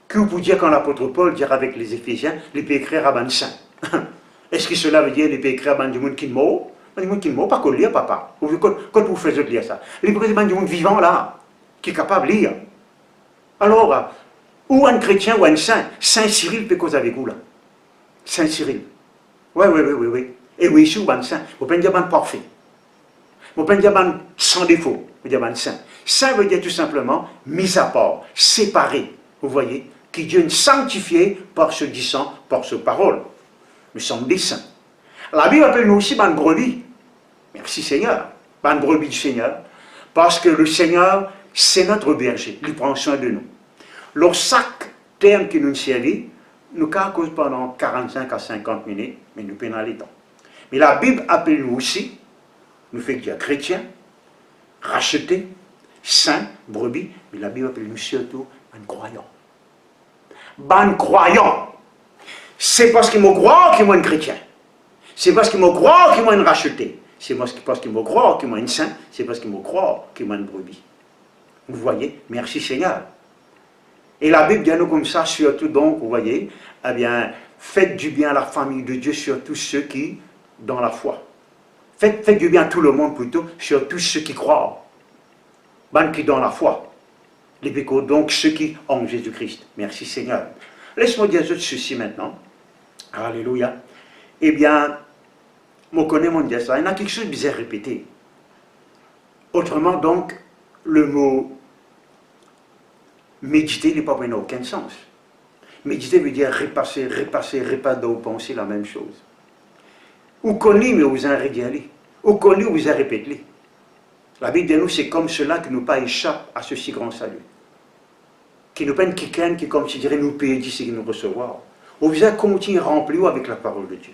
Que vous dire quand l'apôtre Paul dit avec les Éphésiens, il peut écrire à ban saint. Est-ce que cela veut dire qu'il peut écrire à ban du monde qui est mort? Du monde qui est mort, pas qu'on lire, papa. Quand vous faites lire ça, il peut écrire du monde vivant là, qui est capable de lire. Alors, ou un chrétien ou un saint, Saint Cyril peut causer avec vous là. Saint Cyril. Oui. Et oui, je suis un saint. Vous pouvez dire un parfait. Vous pouvez dire sans défaut, vous dire saint. Saint veut dire tout simplement mis à part, séparé, vous voyez, qui Dieu est sanctifié par ce disant, par ce parole. Nous sommes des saints. La Bible appelle nous aussi ban brebis. Merci Seigneur, ban brebis du Seigneur, parce que le Seigneur, c'est notre berger, il prend soin de nous. Leur sac terme qui nous servit, nous cause pendant 45 à 50 minutes, mais nous prenons le temps. Mais la Bible appelle nous aussi, nous fait qu'il y a chrétiens, rachetés, saints, brebis, mais la Bible appelle nous surtout un croyant. Ban croyant. C'est parce qu'ils me croient qu'ils sont un chrétien. C'est parce qu'ils me croient qu'ils sont un racheté. C'est parce qu'ils me croient qu'ils sont un saint. C'est parce qu'ils me croient qu'ils sont un brebis. Vous voyez, merci Seigneur. Et la Bible dit nous comme ça, surtout donc, vous voyez, eh bien, faites du bien à la famille de Dieu, surtout ceux qui, dans la foi. Faites du bien à tout le monde plutôt, surtout ceux qui croient. Ben qui dans la foi. Les pécheurs, donc ceux qui ont Jésus-Christ. Merci Seigneur. Laisse-moi dire ceci maintenant. Alléluia. Eh bien, je connais mon Dieu ça. Il y a quelque chose de bizarre répété. Autrement donc, le mot méditer n'est pas n'a aucun sens. Méditer veut dire repasser, ou penser la même chose. Ou connaît, mais vous en redit. Ou connaît, vous en répétez. La Bible de nous, c'est comme cela que nous pas échappe à ce si grand salut. Qui nous peine quelqu'un qui, comme je dirais, nous paye d'ici que nous recevoir. Ou vous en continuez remplir avec la parole de Dieu.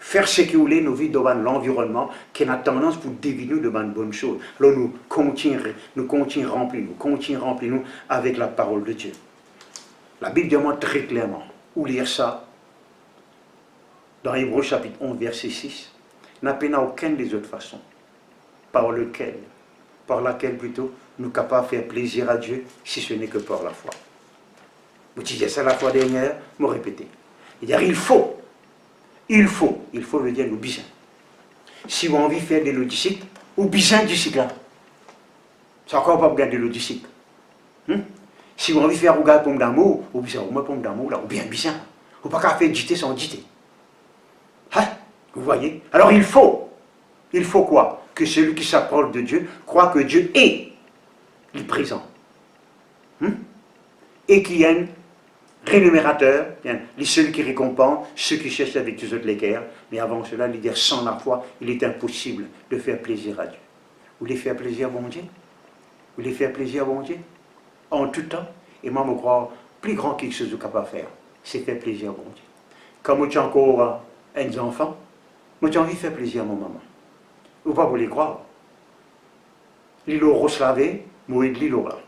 faire séculer nos vies devant l'environnement qui a tendance pour deviner devant de bonnes choses. Alors nous continuons remplir nous avec la parole de Dieu. La Bible demande très clairement, où lire ça, dans Hébreux chapitre 11, verset 6, n'a pas aucune des autres façons, par laquelle plutôt, nous sommes capables de faire plaisir à Dieu, si ce n'est que par la foi. Vous disiez ça la fois dernière, me répétez. Il faut veut dire nous besoin. Si vous avez envie de faire des logistiques, ou besoin du cycle là. C'est encore pas regarder le cycle. Si vous avez envie de faire regarder pomme d'amour, ou besoin au moins pomme d'amour là, ou bien besoin. Ou pas qu'à faire diter sans diter. Hein? Vous voyez? Alors il faut quoi? Que celui qui s'approche de Dieu croit que Dieu est le présent. Et qu'il y a un rémunérateur, celui qui récompense ceux qui cherchent avec tous autres l'équerre. Mais avant cela, il dit sans la foi, il est impossible de faire plaisir à Dieu. Vous voulez faire plaisir à bon Dieu? Vous voulez faire plaisir à bon Dieu? En tout temps, et moi, je crois, plus grand quelque chose que capable de faire, c'est faire plaisir à bon Dieu. Quand moi, j'ai encore un enfant, moi, j'ai envie de faire plaisir à mon maman. Vous pas vous les croire. L'îlot reslavé, moi, de l'îlot là.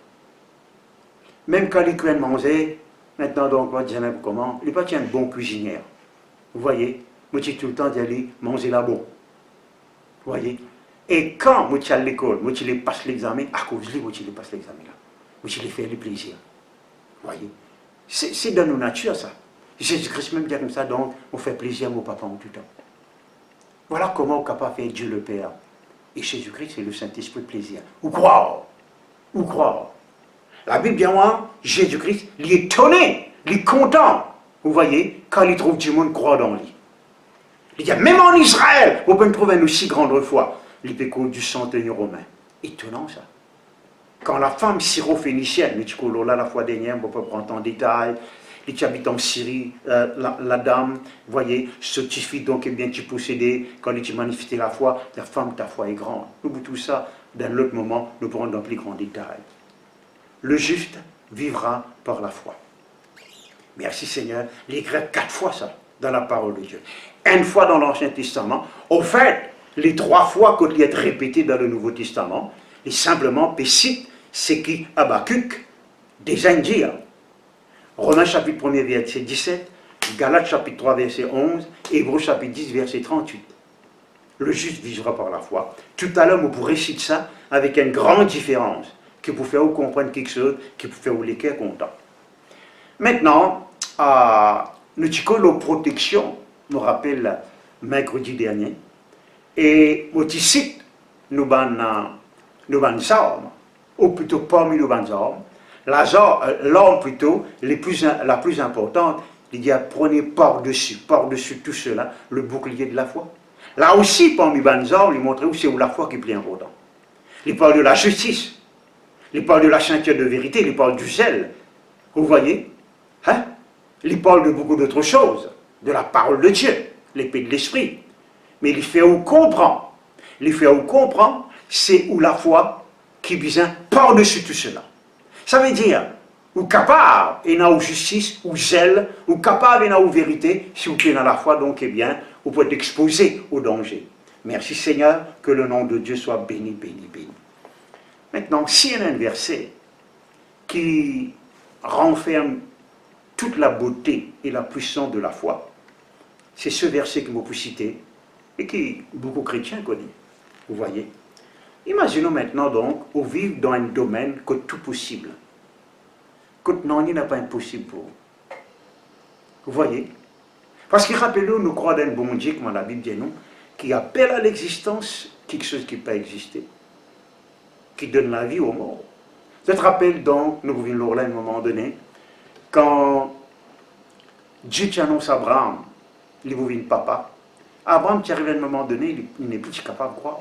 Même quand les cuisines mangeaient, maintenant, donc, on va dire comment, il n'est pas une bonne cuisinière. Vous voyez, moi, j'ai tout le temps d'aller manger là-bas. Vous voyez. Et quand moi, je suis à l'école, moi, je passe l'examen, à cause de lui, moi, je passe l'examen là. Moi, je fais le plaisir. Vous voyez. C'est dans nos natures, ça. Jésus-Christ même dit comme ça, donc, on fait plaisir à mon papa en tout temps. Voilà comment on est capable de faire Dieu le Père. Et Jésus-Christ, c'est le Saint-Esprit de plaisir. Ou croire. La Bible dit, moi, Jésus-Christ, il est étonné, il est content. Vous voyez, quand il trouve du monde croire dans lui. Il dit, même en Israël, on peut trouver une aussi grande foi. Il peut du centenier romain. Étonnant, ça. Quand la femme syro-phénicienne, mais tu connais là la fois dernière, on peut prendre en détail, qui habite en Syrie, la dame, vous voyez, ce petit fils donc est bien tu possédé, quand tu manifesté la foi, la femme, ta foi est grande. Nous, tout ça, dans l'autre moment, nous pourrons dans plus grand détail. Le juste vivra par la foi. Merci Seigneur. Il écrit 4 fois ça dans la parole de Dieu. Une fois dans l'Ancien Testament. Au fait, les 3 fois qu'il est répété dans le Nouveau Testament, et simplement pécite ce qui Habakkuk désigne dire. Romains chapitre 1 verset 17, Galates chapitre 3 verset 11, Hébreux chapitre 10 verset 38. Le juste vivra par la foi. Tout à l'heure, vous pourrez citer ça avec une grande différence, qui vous fait comprendre quelque chose, qui vous fait vous les cœurs contents. Maintenant, nous avons la protection, je me rappelle mercredi dernier, et nous cite nous armes, ou plutôt parmi nos armes, l'arme plutôt la plus importante, il dit prenez par-dessus tout cela, le bouclier de la foi. Là aussi, parmi les armes, il montre où c'est où la foi qui est plus important. Il parle de la justice, il parle de la ceinture de vérité, il parle du zèle. Vous voyez, hein? Il parle de beaucoup d'autres choses, de la parole de Dieu, l'épée de l'esprit. Mais il fait où comprendre. Il fait où comprendre, c'est où la foi qui vient par-dessus tout cela. Ça veut dire, ou capable, et n'a ou justice, ou zèle, ou capable, et n'a ou vérité, si vous êtes dans la foi, donc, eh bien, vous pouvez être exposé au danger. Merci Seigneur, que le nom de Dieu soit béni, béni, béni. Maintenant, s'il y a un verset qui renferme toute la beauté et la puissance de la foi, c'est ce verset que je peux citer, et qui beaucoup de chrétiens connaissent. Vous voyez? Imaginons maintenant donc, on vit dans un domaine que tout possible. Que non, il n'est pas impossible pour vous. Vous voyez? Parce que rappelez-nous, nous croyons dans un bon Dieu, comme la Bible dit nous, qui appelle à l'existence quelque chose qui peut exister, qui donne la vie au mort. Je te rappelle donc, nous pouvons là à un moment donné, quand Dieu t'annonce à Abraham, il vous vient papa, Abraham qui arrive à un moment donné, il n'est plus capable de croire.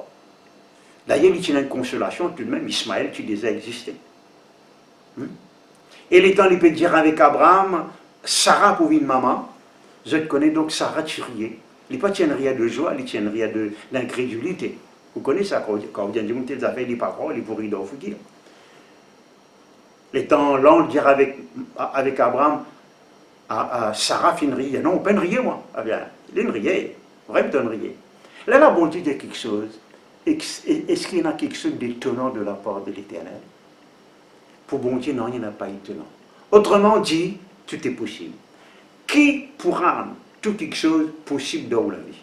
D'ailleurs, il y a une consolation, tout de même, Ismaël qui déjà existé. Et les temps, il peut dire avec Abraham, Sarah pour une maman, je te connais donc Sarah tu riais. Il ne pas tient rien de joie, il tient rien d'incrédulité. Vous connaissez ça, quand vous dites des affaires, il n'est pas croire, il pourrait vous dire. Les temps, là, on dire avec Abraham, Sarah fin riait. Non, on peut rier, moi. Ah bien, il riait. Vraiment, donnerait. Là, la bonté de quelque chose, est-ce qu'il y en a quelque chose d'étonnant de la part de l'Éternel? Pour bon Dieu, non, il n'y en a pas étonnant. Autrement dit, tout est possible. Qui pourra rendre tout quelque chose possible dans la vie?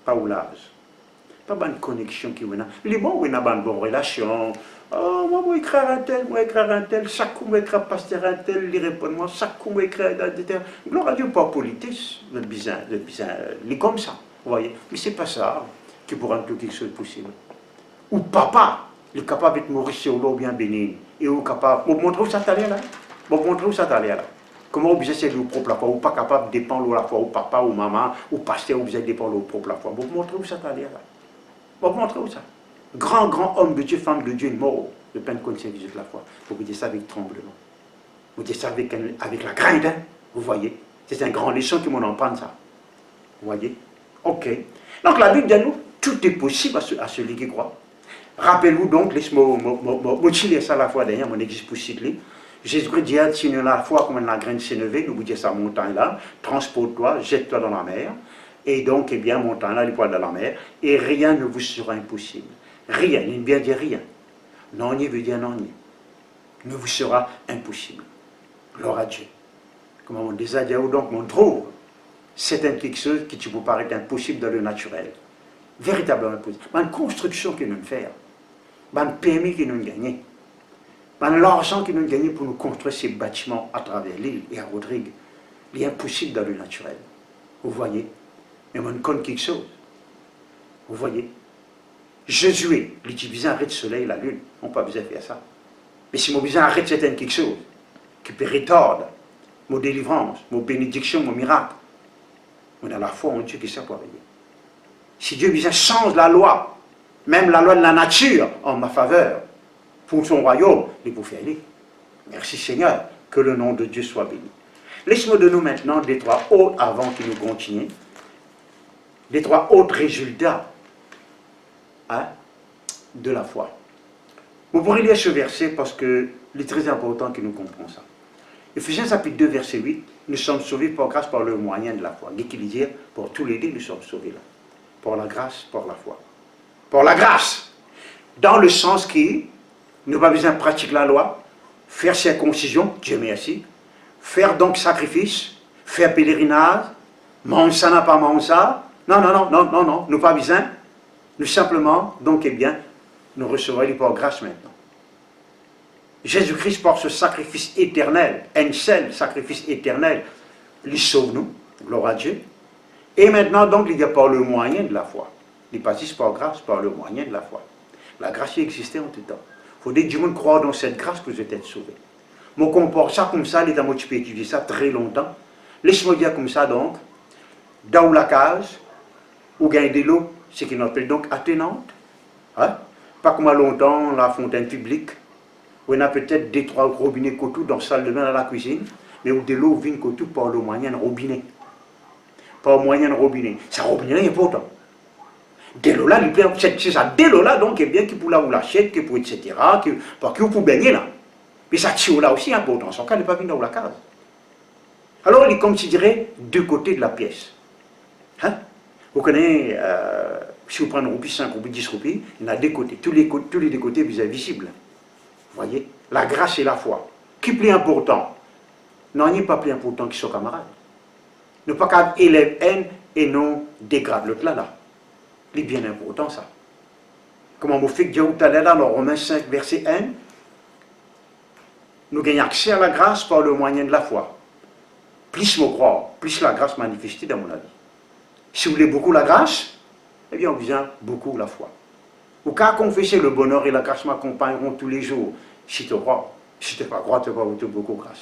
Pas au l'âge. Pas bonne connexion qui est là. Les bons, on a une bonne relation. Oh, moi, je vais écrire un tel, chaque coup, je vais écrire pasteur un tel, il répond moi, chaque coup, je vais écrire un tel. Gloire à Dieu, pas politique, le bizarre, il est comme ça, vous voyez. Mais c'est pas ça qui pourra rendre tout quelque chose possible. Ou papa, il est capable de mourir sur l'eau bien béni. Et il est capable, vous montrez où ça t'allait là? Vous montrez où ça t'allait là? Comment vous êtes de propre la foi, ou pas capable de dépendre de la foi, ou papa, ou maman, ou pasteur, vous êtes dépendre de propre la foi. Vous montrez où ça t'allait là? Vous montrez où ça? Grand homme de Dieu, femme de Dieu, mort, de peine connaître de la foi. Vous dites ça avec tremblement. Vous dites ça avec la grande, hein? Vous voyez? C'est un grand leçon qui m'en en prend ça. Vous voyez? Ok. Donc la Bible dit nous, tout est possible à celui qui croit. Rappelez-vous donc, laisse-moi motiver ça la foi derrière, mon existe possible. Jésus-Christ dit, si nous la foi comme la graine s'est levée, nous vous dites ça montagne là, transporte-toi, jette-toi dans la mer. Et donc, eh bien, montant là, les poils de la mer, et rien ne vous sera impossible. Rien, il bien dire rien. Non, il veut dire non, ne vous sera impossible. Gloire à Dieu. Comme on disait, donc, on trouve, c'est quelque chose qui te peut paraître impossible dans le naturel. Véritablement impossible. Une construction que nous faisons, un permis que nous gagnons, l'argent que nous gagnons pour nous construire ces bâtiments à travers l'île et à Rodrigue, il est impossible dans le naturel. Vous voyez? Mais on connaît quelque chose. Vous voyez? Jésus, il dit besoin d'arrêter le soleil et la lune. On n'a pas besoin de faire ça. Mais si on a besoin d'arrêter quelque chose qui peut retarder mon délivrance, mon bénédiction, mon miracle, on a la foi en Dieu qui sait pas veiller. Si Dieu besoin change la loi, même la loi de la nature en ma faveur, pour son royaume, il vous fait aller. Merci Seigneur, que le nom de Dieu soit béni. Laisse-moi de nous maintenant des trois autres avant que nous continuions. Les trois autres résultats de la foi. Vous pourrez lire ce verset parce qu'il est très important que nous comprenions ça. Ephésiens chapitre 2, verset 8, nous sommes sauvés par grâce par le moyen de la foi. Dès qu'il dit, pour tous les deux, nous sommes sauvés là. Par la grâce, par la foi. Par la grâce, dans le sens qui, nous n'avons pas besoin de pratiquer la loi, faire circoncision, Dieu merci, faire donc sacrifice, faire pèlerinage, manger ça, n'a pas manger ça. Non, nous pas besoin. Nous simplement, donc, eh bien, nous recevons les par grâce maintenant. Jésus-Christ, par ce sacrifice éternel, un seul sacrifice éternel, il sauve nous, gloire à Dieu. Et maintenant, donc, il y a par le moyen de la foi. Il passe par grâce, par le moyen de la foi. La grâce y existait en tout temps. Il faut que Dieu croire dans cette grâce que vous êtes sauvés. Moi, compare ça comme ça, les dames, tu peux étudier ça très longtemps. Laisse-moi dire comme ça, donc, dans la case, où gagne de l'eau, ce qu'on appelle donc atténuante. Hein? Pas comme à longtemps, la fontaine publique, où on a peut-être des trois robinets cotou dans la salle de bain dans la cuisine, mais où de l'eau vient cotou par le moyen de robinet. Par moyen de robinet. Ça robinet est important. De l'eau là, c'est ça, de l'eau là, donc, eh bien, qui pour là où l'achète, qui pour etc., parce que vous pouvez baigner là. Mais ça tire là aussi important, son cas n'est pas venu dans la case. Alors, il est considéré deux côtés de la pièce. Hein? Vous connaissez, si vous prenez une roupie, 5 roupies, 10 roupies, il y en a deux côtés. Tous les deux côtés visibles. Vous voyez? La grâce et la foi. Qui est plus important? Non, il n'est pas plus important que son camarade. Ne pas qu'à élève haine et non dégrade l'autre là. C'est bien important ça. Comme on fait que Dieu tout à l'heure dans Romains 5, verset 1, nous gagnons accès à la grâce par le moyen de la foi. Plus me croire, plus la grâce manifestée dans mon avis. Si vous voulez beaucoup la grâce, eh bien on besoin beaucoup la foi. Ou qu'à confesser le bonheur et la grâce m'accompagneront tous les jours. Si tu crois, si tu n'es pas croire, tu vas avoir beaucoup de grâce.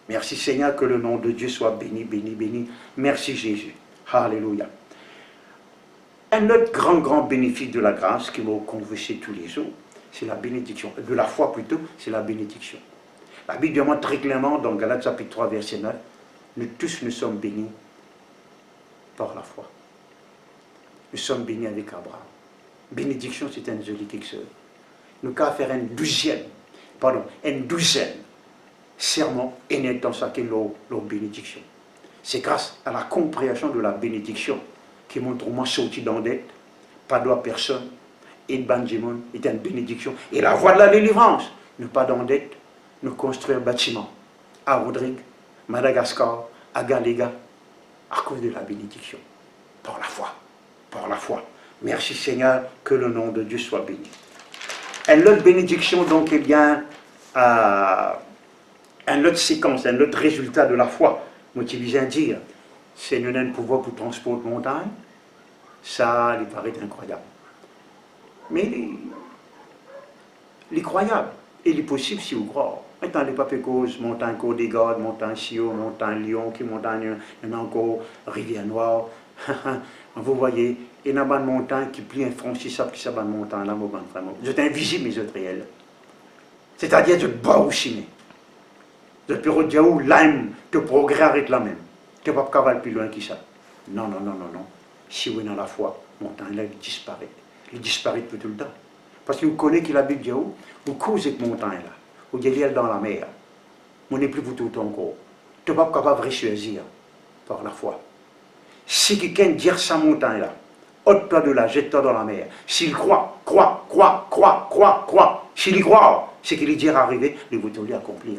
Merci Seigneur, que le nom de Dieu soit béni, béni, béni. Merci Jésus. Alléluia. Un autre grand bénéfice de la grâce qui m'a confessé tous les jours, c'est la bénédiction. De la foi plutôt, c'est la bénédiction. La Bible demande très clairement dans Galates chapitre 3, verset 9, nous tous nous sommes bénis par la foi. Nous sommes bénis avec Abraham. Bénédiction, c'est un joli quelque chose. Nous qu'à faire une douzaine serment et dans ça qu'est leur bénédiction. C'est grâce à la compréhension de la bénédiction qui montre moi sorti d'endette, pas de personne, et Benjamin est une bénédiction. Et la voie de la délivrance, ne pas d'endette, nous construire un bâtiment à Rodrigue, Madagascar, à Galéga, à cause de la bénédiction. Par la foi. Par la foi. Merci Seigneur, que le nom de Dieu soit béni. Et l'autre bénédiction, donc, eh bien, une autre séquence, un autre résultat de la foi, moi qui viens dire, c'est nous avons le pouvoir pour transporter montagne, ça, il paraît incroyable. Mais il est croyable, et il est possible si vous croyez. Maintenant, les papiers cause, montagne Côte des Gardes, montagne Sio, montagne Lyon, qui montagne, il y en a encore, Rivière Noire. Vous voyez, il y a une montagne qui plie un franchissable qui s'abat une montagne là, vraiment. Vous êtes invisible, mais vous êtes réel. C'est-à-dire, vous êtes bas aussi. Vous êtes plus où l'âme, le progrès arrête là même. Tu n'es pas cavaler plus loin que ça. Non, non, non, non, non. Si vous êtes dans la foi, montagne là, il disparaît. Il disparaît tout le temps. Parce que vous connaissez que la Bible dit où, vous causez cette montagne là. Vous êtes dans la mer. Vous n'êtes plus pour tout encore. Tu n'es pas capable de réussir par la foi. Si quelqu'un dit sa montagne là, ôte-toi de là, jette-toi dans la mer. S'il croit. S'il y croit, c'est qu'il y dira arriver, il va tout accomplir.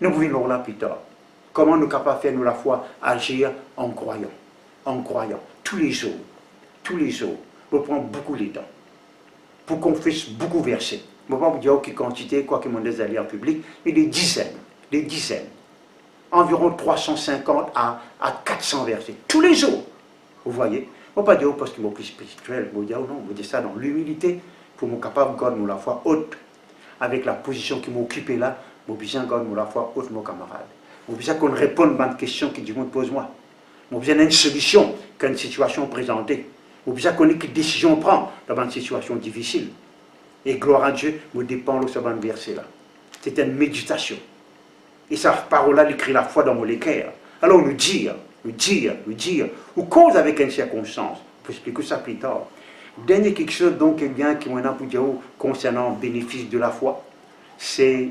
Nous venons là plus tard. Comment nous sommes capables de faire, nous, la foi, agir en croyant. En croyant. Tous les jours. On prend beaucoup de temps. Pour qu'on fasse beaucoup de versets. Je ne vais pas vous dire quelle quantité, quoi que mon allé en public, mais des dizaines. Environ 350 à 400 versets. Tous les jours. Vous voyez? Je ne vais pas dire parce qu'ils sont plus spirituels. Je vais dire non, je vais dire ça dans l'humilité. Pour me capable de garder la foi haute. Avec la position qui m'occupe là, je vais besoin de garder la foi haute, mon camarade. Je vais besoin qu'on réponde à une question que Dieu me pose moi. Je vais besoin d'une solution quand une situation est présentée. Je vais besoin qu'on ait quelle décision prendre dans une situation difficile. Et gloire à Dieu, me dépend de ce verset là. C'est une méditation. Et sa parole-là, il écrit la foi dans mon cœur. Alors, nous dire, ou cause avec une circonstance. On peut expliquer ça plus tard. Dernier quelque chose, donc, eh bien, qui m'a pour dire concernant le bénéfice de la foi, c'est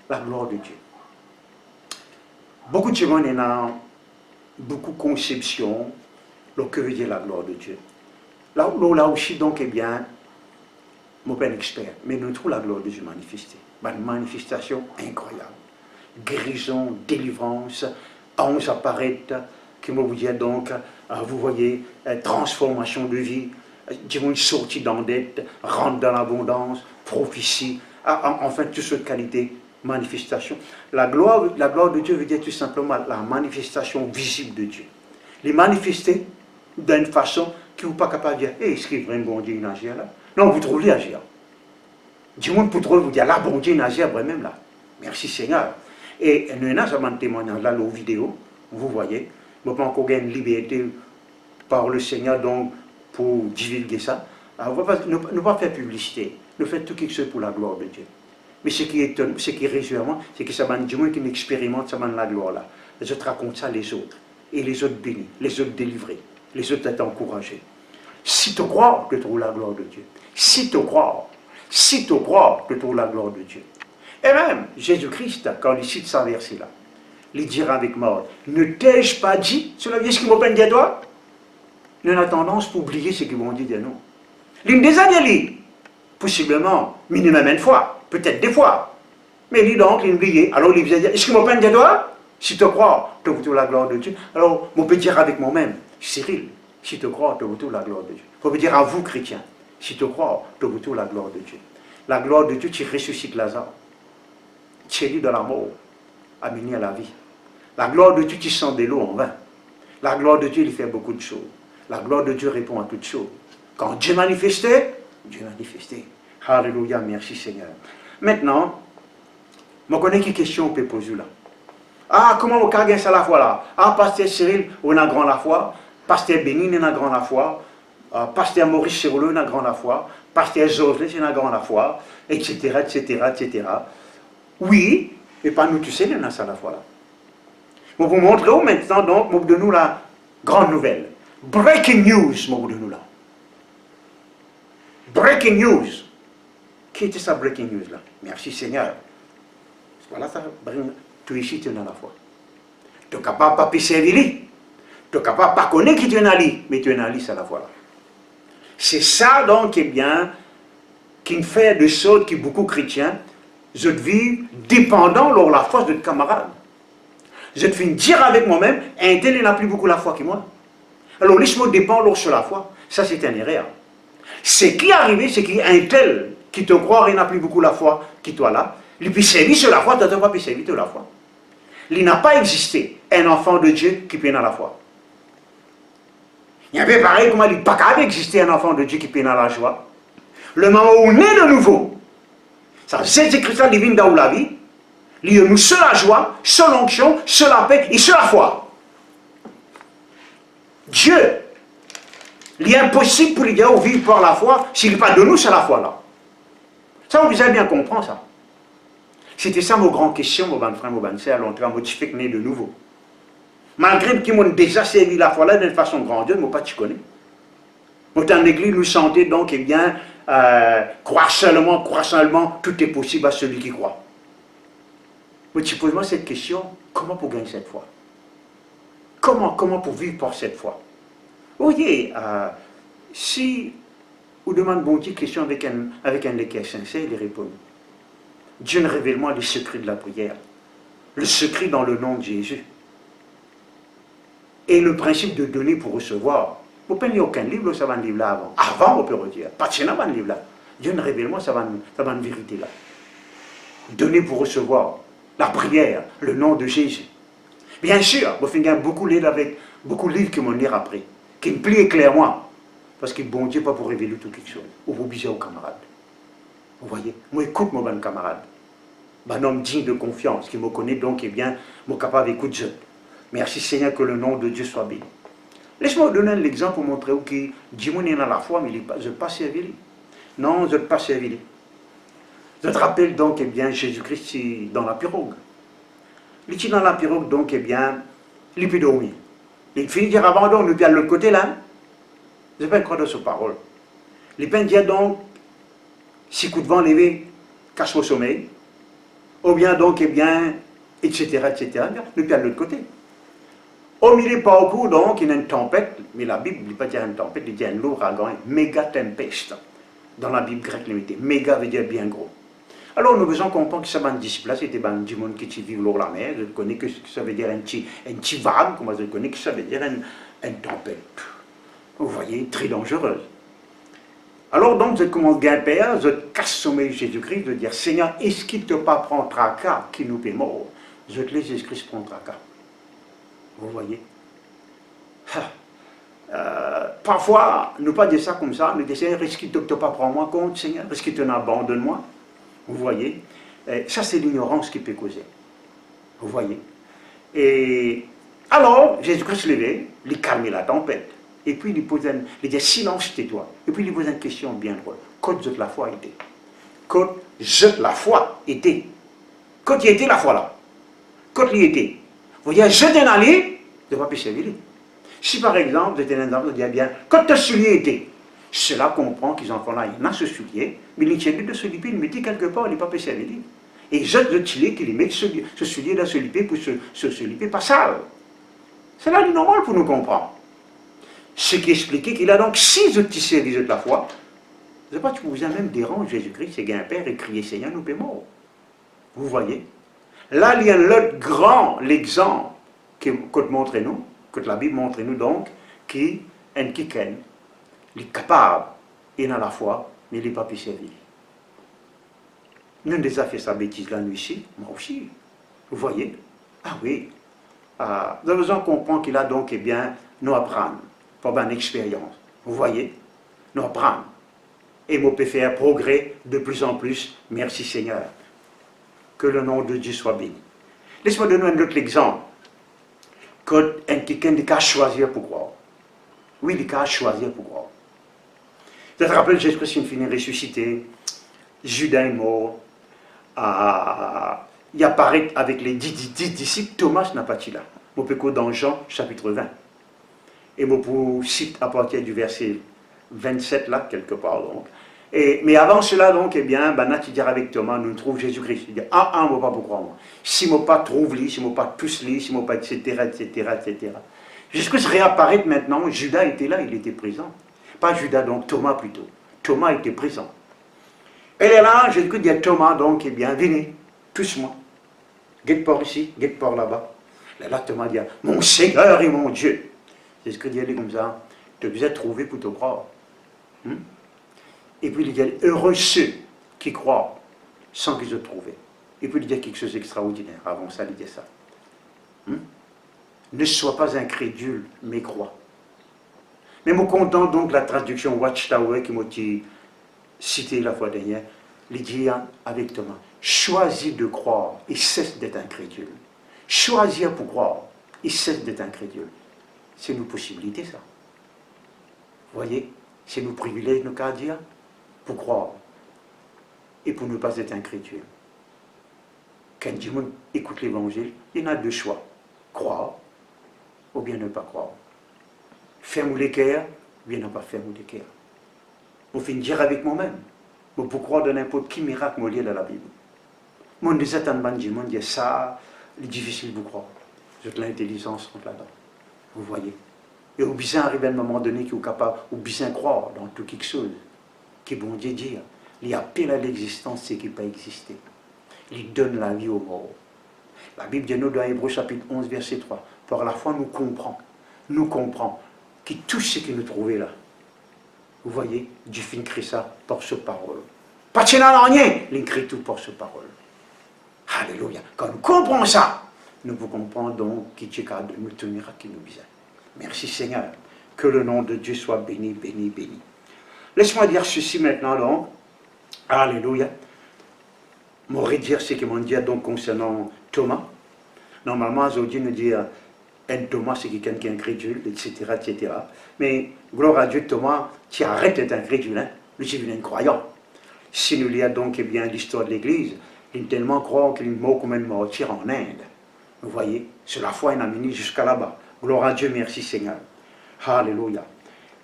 la gloire de Dieu. Beaucoup de gens ont beaucoup de conceptions de ce que veut dire la gloire de Dieu. Là aussi, donc, eh bien, je ne suis pas un expert, mais nous trouvons la gloire de Dieu manifestée. Une manifestation incroyable. Guérison, délivrance, anges apparaître, qui me vous dire donc, vous voyez, transformation de vie, une sortie d'endette, rentre dans l'abondance, prophétie, enfin toutes sortes de qualités, manifestation. La gloire de Dieu veut dire tout simplement la manifestation visible de Dieu. Les manifester d'une façon qui vous pas capable de dire, est-ce qu'il y a un bon Dieu à agir là? Non, vous trouvez agir. Du monde pour trouver, vous dire, là, bon Dieu à agir même là. Merci Seigneur. Et nous avons un témoignage là, aux vidéos, vous voyez. Nous n'avons pas encore une liberté par le Seigneur donc, pour divulguer ça. Ne pas faire publicité. Nous faisons tout quelque chose pour la gloire de Dieu. Mais ce qui est réjouissant, c'est que ça m'a du moins qui expérimente ça la gloire là. Les autres racontent ça les autres. Et les autres bénis, les autres délivrés, les autres être encouragés. Si tu crois, tu trouves la gloire de Dieu. Si tu crois, tu trouves la gloire de Dieu. Et même, Jésus-Christ, quand il cite ce verset-là, il dira avec mort, ne t'ai-je pas dit, cela veut dire ce qu'ils m'ont pas dit à toi? Nous avons tendance pour oublier ce qu'ils vont dire de nous. L'une des années, possiblement, minimum une fois, peut-être des fois. Mais lui donc, il oublié. Alors il disait, est-ce qu'ils m'ont pas dit à toi? Si tu crois, tu trouves la gloire de Dieu. Alors, on peut dire avec moi-même, Cyril, si tu crois, tu trouves la gloire de Dieu. On peut dire à vous, chrétiens, si tu crois, tu trouves la gloire de Dieu. La gloire de Dieu, tu ressuscites Lazare. Tu es de la mort, amené à la vie. La gloire de Dieu, tu sens de l'eau en vain. La gloire de Dieu, il fait beaucoup de choses. La gloire de Dieu répond à toutes choses. Quand Dieu manifestait, Dieu manifestait. Alléluia, merci Seigneur. Maintenant, je connais quelle question on peut poser là. Ah, comment on peut gagner ça la foi là? Ah, pasteur Cyril, on a grand la foi. Pasteur Bénin, on a grand la foi. Pasteur Maurice Cyrolo, on a grand la foi. Pasteur Josley, on a grand la foi. Etc., etc. Oui, mais pas nous tous, on a ça la foi là. Je vais vous montrer maintenant, donc, je vais vous donner la grande nouvelle. Breaking news, je vais vous donner là. Breaking news. Qui était ça, breaking news là? Merci Seigneur. Voilà, ça bring tout ici, tu as la foi. Tu es capable de ne pas servir, tu es capable de ne pas connaître qui tu es ali, mais tu es ali, c'est la foi là. C'est ça donc qui est bien, qui fait de sorte que beaucoup de chrétiens, je vis dépendant de la force de camarades. Je te finis dire avec moi-même, un tel il n'a plus beaucoup la foi que moi. Alors laisse-moi dépendre sur la foi. Ça c'est un erreur. Ce qui est arrivé, c'est qu'un tel qui te croit, il n'a plus beaucoup la foi que toi là. Il peut servir sur la foi, tu n'as pas pu servir sur la foi. Il n'a pas existé un enfant de Dieu qui peut dans la foi. Il y a un peu pareil comme il n'a pas existé un enfant de Dieu qui peut dans la joie. Le moment où on est de nouveau, ça Jésus-Christ divine dans la vie, il y a nous seule la joie, seule onction, seule la paix et seule la foi. Dieu, il est impossible pour lui dire vivre par la foi s'il n'est pas de nous, c'est la foi là. Ça, vous avez bien compris ça. C'était ça ma grande question, mon bon frère, mon bon sœur, à l'entrée, moi, tu fais que né de nouveau. Malgré qu'ils m'ont déjà servi la foi là d'une façon grandiose, moi, pas tu connais. Moi, en église, nous sentons donc, eh bien, croire seulement, tout est possible à celui qui croit. Mais tu poses-moi cette question, comment pour gagner cette foi? Comment pour vivre par cette foi? Vous voyez, si vous demandez bon Dieu question avec un équerre sincère, il répond. Dieu ne révèle moi le secret de la prière, le secret dans le nom de Jésus. Et le principe de donner pour recevoir. Vous ne pouvez lire aucun livre, ça va un livre là avant. Avant, on peut redire. Pas de un livre là. Dieu ne révèle moi, ça va une vérité là. Donner pour recevoir. La prière, le nom de Jésus. Bien sûr, vous finissez beaucoup de livres avec beaucoup de livres qui m'ont lire après, qui me plient clairement. Parce que bon Dieu pas pour révéler tout quelque chose. Ou vous obligez aux camarades. Vous voyez, moi écoute mon bon camarade. Un homme digne de confiance, qui me connaît donc, eh bien, moi capable d'écouter. Merci Seigneur que le nom de Dieu soit béni. Laisse-moi vous donner l'exemple pour montrer où qui Dieu est dans la foi, mais je ne pas servir. Non, je ne pas servir. Je te rappelle donc, eh bien, Jésus-Christ dans la pirogue. Il est dans la pirogue, donc, eh bien, il peut dormir. Il finit de dire abandon, nous puis à l'autre côté là. Je ne vais pas croire de sa parole. Il peut dire donc, si coup de vent levé, cache mon sommeil. Ou bien donc, eh bien, etc., nous puis à l'autre côté. Au milieu parcours, donc, il y a une tempête, mais la Bible ne dit pas dire une tempête, il dit un ouragan, méga tempeste. Dans la Bible grecque limitée. Méga veut dire bien gros. Alors nous besoin comprendre que ça va un disciple, c'était du monde qui vit l'eau la mer, je connais que ça veut dire un petit vague, comme je connais que ça veut dire une tempête. Vous voyez, très dangereuse. Alors donc, je commence à grimper, je casse sommeil Jésus-Christ, de dire, Seigneur, est-ce qu'il ne te pas prend tracas qui nous fait mort? Je te laisse Jésus-Christ prendre tracas. Vous voyez? Parfois, nous pas dire ça comme ça, nous disons, Seigneur, est-ce qu'il ne te pas prendre moi compte, Seigneur? Est-ce qu'il te n'abandonne moi? Vous voyez? Ça, c'est l'ignorance qui peut causer. Vous voyez? Et alors, Jésus-Christ se levait, il calmait la tempête. Et puis, il dit, silence, tais-toi. Et puis, il pose une question bien drôle. Quand je la foi était? Quand je la foi était? Quand il était la foi là? Quand il était? Vous voyez, je t'en allé, je ne vais pas servir. Si par exemple, je t'en allé, je dis bien, quand ton soulier était? Cela comprend qu'ils en font là, il a ce soulier, mais il tient de ce soulier, il le mettait quelque part, il n'est pas pu servir. Et je le tire qu'il met ce soulier dans ce soulier pour ce soulier pas sale. C'est là le normal pour nous comprendre. Ce qui expliquait qu'il a donc, si je te servis de la foi, je ne sais pas, tu vous as même dérangé Jésus-Christ, c'est qu'un père et crier Seigneur, nous paiement. Vous voyez? Là, il y a l'autre grand, l'exemple que montre nous, que la Bible montre nous donc, qui est un kiken. Il est capable, il a la foi, mais il n'est pas pu servir. Nous avons déjà fait sa bêtise la nuit ici, moi aussi. Vous voyez? Ah oui. Nous avons besoin de comprendre qu'il a donc, eh bien, nous apprendre, pour une expérience. Vous voyez? Nous apprendre. Et nous peut faire progrès de plus en plus. Merci Seigneur. Que le nom de Dieu soit béni. Laisse-moi donner un autre exemple. Quand quelqu'un a choisi pour croire. Oui, il a choisi pour croire. Je te rappelle, Jésus-Christ finit ressuscité, Judas est mort, il apparaît avec les 10 disciples, Thomas n'a pas été là. Je peux dans Jean chapitre 20. Et je cite à partir du verset 27 là, quelque part donc. Mais avant cela, donc, eh bien, tu diras avec Thomas, nous trouvons Jésus-Christ. Il dit, moi pas pour croire, moi. Si moi pas trouve lui, si moi pas tous lui, si moi pas, etc., etc., etc. Jusqu'à ce réapparaître maintenant, Judas était là, il était présent. Pas Judas, donc Thomas plutôt. Thomas était présent. Elle est là, Jésus dit à Thomas, donc, eh bien, venez, tous moi. Guette par ici, guette par là-bas. Là, Thomas dit, mon Seigneur et mon Dieu. C'est ce que dit comme ça. Tu devais être trouvé pour te croire. Et puis il dit, heureux ceux qui croient sans qu'ils aient trouvé. Et puis il dit quelque chose d'extraordinaire. Avant ça, il dit ça. Ne sois pas incrédule, mais crois. Mais me content donc la traduction Watchtower qui m'a cité la fois dernière, il dit avec Thomas, choisis de croire et cesse d'être incrédule. Choisir pour croire et cesse d'être incrédule. C'est nos possibilités, ça. Vous voyez, c'est nos privilèges, nos cas dire, pour croire et pour ne pas être incrédule. Quand du monde écoute l'évangile, il y en a deux choix. Croire ou bien ne pas croire. Ferme les cœurs ou bien ne pas fermer les cœurs. Je vais dire avec moi-même. Je peux croire dans n'importe qui miracle lié dans la Bible. Mon disait en bande, mon dit ça, c'est difficile de croire. J'ai de l'intelligence là-dedans. Vous voyez. Et au besoin arrive à un moment donné qui est capable, au besoin croire dans tout quelque chose. Qui bon Dieu dire, il appelle à l'existence ce qui n'a pas existé. Il donne la vie aux morts. La Bible dit nous dans Hébreux chapitre 11, verset 3. Par la foi, nous comprenons que tout ce que nous trouvons là, vous voyez, Dieu fait écrire ça par sa parole. Pas de rien, il écrit tout par sa parole. Alléluia. Quand nous comprenons ça, nous vous comprenons donc qui Dieu a de nous tenir à qui nous besoin. Merci Seigneur. Que le nom de Dieu soit béni, béni, béni. Laisse-moi dire ceci maintenant donc. Alléluia. Je dire ce que m'ont dit donc concernant Thomas. Normalement, aujourd'hui, nous dit un Thomas, c'est quelqu'un qui est incrédule, etc., etc. Mais, gloire à Dieu, Thomas, tu arrêtes d'être incrédule, hein? Lui, c'est un croyant. Si nous lisons donc eh bien l'histoire de l'Église, il tellement croit qu'il est mort comme un martyr en Inde. Vous voyez, c'est la foi, il a mené jusqu'à là-bas. Gloire à Dieu, merci Seigneur. Alléluia.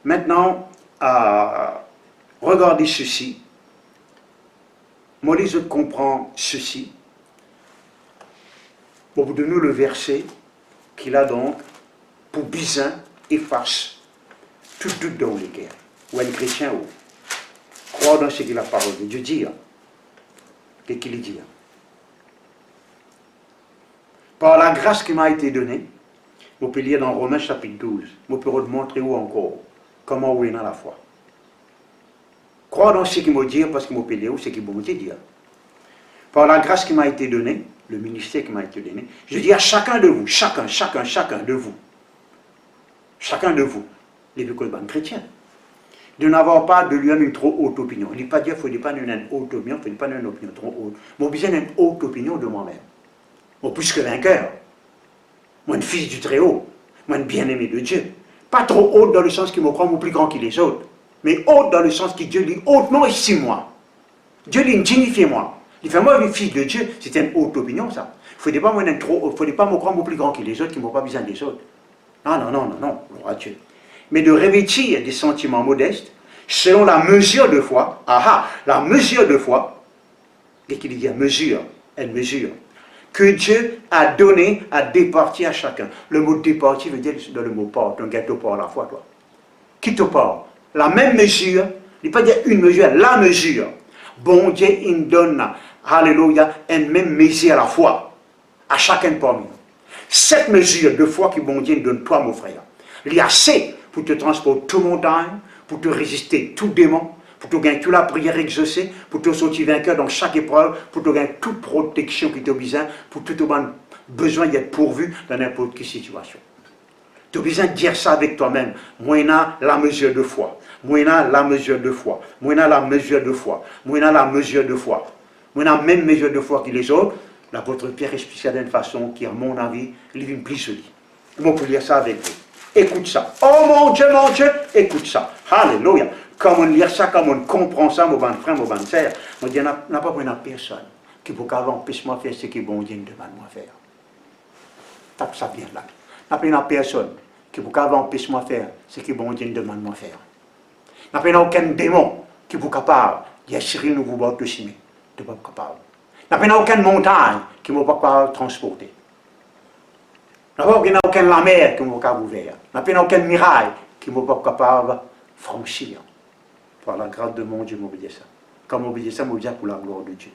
Maintenant, regardez ceci. Moïse comprend ceci. Pour vous donner le verset qu'il a donc, pour Bizin efface tout doute dans les guerres. Ou un chrétien, ou croire dans ce que la parole de Dieu dit. Qu'est-ce qu'il dit? Par la grâce qui m'a été donnée, on peut lire dans Romains chapitre 12, on peut vous montrer où encore, comment on est dans la foi. Croire dans ce qu'il m'a dit, parce qu'il m'a payé ou ce qu'il m'a dit. Par la grâce qui m'a été donnée, le ministère qui m'a été donné, je dis à chacun de vous, chacun de vous, les chrétiens, de n'avoir pas de lui une trop haute opinion. Il ne dit pas dire qu'il ne faut pas une haute opinion, il ne faut pas une opinion trop haute. Mais besoin d'une haute opinion de moi-même. Moi, plus que vainqueur. Moi, un fils du Très-Haut. Moi, un bien-aimé de Dieu. Pas trop haute dans le sens qu'il me croit plus grand que les autres. Mais haute dans le sens que Dieu dit hautement estime moi. Dieu dit dignifie moi. Il fait moi, le fils de Dieu, c'est une haute opinion, ça. Il ne faut pas me croire plus grand que les autres qui n'ont pas besoin des autres. Non, gloire à Dieu. Mais de revêtir des sentiments modestes, selon la mesure de foi, la mesure de foi, et qu'il dit mesure, elle mesure, que Dieu a donné à départir à chacun. Le mot départir veut dire dans le mot part, un gâteau part à la fois, toi. Qui te part? La même mesure, il ne pas dire une mesure, la mesure. Bon Dieu, il donne, alléluia, une même mesure à la fois, à chacun parmi nous. Cette mesure de foi que bon Dieu donne toi, mon frère, il y a assez pour te transporter toute montagne, pour te résister tout démon, pour te gagner toute la prière exaucée, pour te sortir vainqueur dans chaque épreuve, pour te gagner toute protection qui te besoin, pour tout besoin d'être pourvu dans n'importe quelle situation. Tu as besoin de dire ça avec toi-même. Moi, la mesure de foi. Moi, la mesure de foi. Moi, la mesure de foi. Moi, la mesure de foi. Moi, la même mesure de foi que les autres. L'apôtre Pierre explique ça d'une façon qui, à mon avis, est une plus jolie. On peut lire ça avec vous. Écoute ça. Oh mon Dieu, écoute ça. Alléluia. Comme on lit ça, comme on comprend ça, mon bon frère, mon bonne sœur, on dit, on n'a pas besoin de personne qui peut empêcher moi de faire ce que bon Dieu me demande de faire. Tape ça bien là. On n'a pas besoin de personne qui peut empêcher moi de faire ce que bon Dieu me demande de faire. On n'a pas aucun démon qui vous capable, il y a Cyril nous vous de ciment, de pas capable. N'a pas aucune montagne qui ne va pas transporter. N'a pas aucune la mer qui ne va pas ouvrir. N'a pas aucun miraille qui ne va pas capable franchir. Par la grâce de mon Dieu, m'obéir ça. Comme m'obéir ça, m'obéir pour la gloire de Dieu.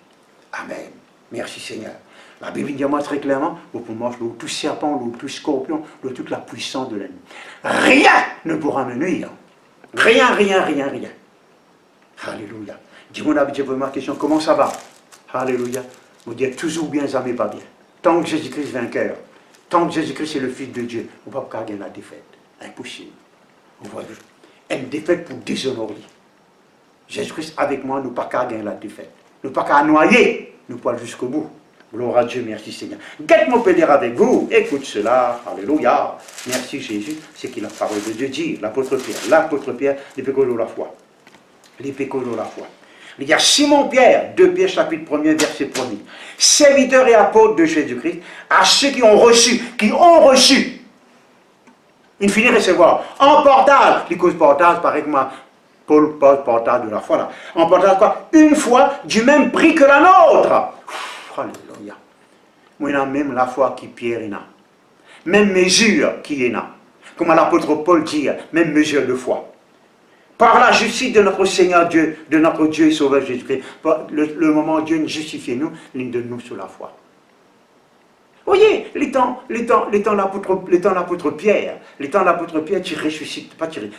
Amen. Merci Seigneur. La Bible dit très clairement, vous pouvez manger le tout serpent, le tout scorpion, le toute la puissance de l'ennemi. Rien ne pourra me nuire. Rien, rien, rien, rien. Alléluia. Dis-moi, je vous ma question, comment ça va? Alléluia. Vous dites toujours bien, ça n'est pas bien. Tant que Jésus-Christ est vainqueur, tant que Jésus-Christ est le Fils de Dieu, on ne peut pas gagner la défaite. Impossible. Vous voyez. Une défaite pour déshonorer. Jésus-Christ avec moi, nous ne pouvons pas gagner la défaite. Nous ne pouvons pas noyer. Nous pouvons jusqu'au bout. Gloire à Dieu, merci Seigneur. Qu'est-ce que je peux dire avec vous? Écoute cela, alléluia. Merci Jésus, c'est qui la parole de Dieu dit. L'apôtre Pierre, les péchés de la foi. Les péchés de la foi. Il y a Simon-Pierre, 2 Pierre chapitre 1er, verset 1er. Serviteur et apôtre de Jésus-Christ, à ceux qui ont reçu. Il finit de recevoir. En portage, les causes portage, pareil que moi, Paul portage de la foi là. En portage quoi? Une foi du même prix que la nôtre. Alléluia. Moi, il y a même la foi qui Pierre a. Même mesure qui est là. Comme l'apôtre Paul dit, même mesure de foi. Par la justice de notre Seigneur Dieu, de notre Dieu et Sauveur Jésus-Christ, le moment où Dieu nous justifie nous, il nous donne sur la foi. Vous voyez, les temps l'apôtre Pierre, tu ressuscites, pas tu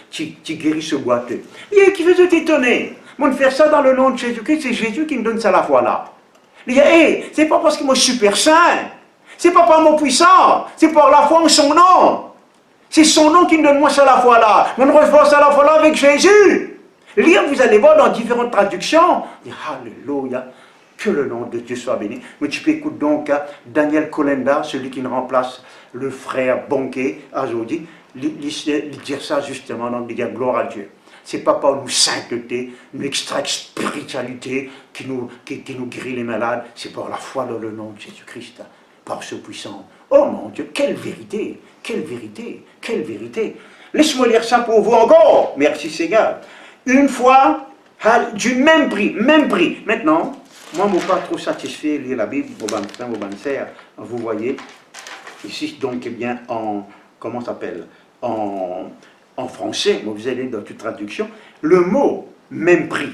guéris ce boiteux. Il qui veut t'étonner. Moi, de faire ça dans le nom de Jésus-Christ, c'est Jésus qui me donne ça la foi là. Il dit, hey, c'est pas parce que moi je suis super saint, c'est pas par mon puissant, c'est par la foi en son nom. C'est son nom qui me donne moi ça la foi là. On reçoit ça la foi là avec Jésus. Lire, vous allez voir dans différentes traductions. Alléluia. Que le nom de Dieu soit béni. Mais tu peux écouter donc Daniel Kolenda, celui qui nous remplace le frère Bonquet, aujourd'hui, dire ça justement, donc dire gloire à Dieu. Ce n'est pas par une sainteté, une extraite spiritualité qui nous guérit les malades, c'est par la foi dans le nom de Jésus-Christ, par ce puissant. Oh mon Dieu, quelle vérité, quelle vérité, quelle vérité. Laisse-moi lire ça pour vous encore. Merci Seigneur. Une fois, du même prix. Maintenant, moi, je ne suis pas trop satisfait de lire la Bible, vous voyez, ici, donc, eh bien, comment ça s'appelle, en français, vous allez dans toute traduction, le mot même prix,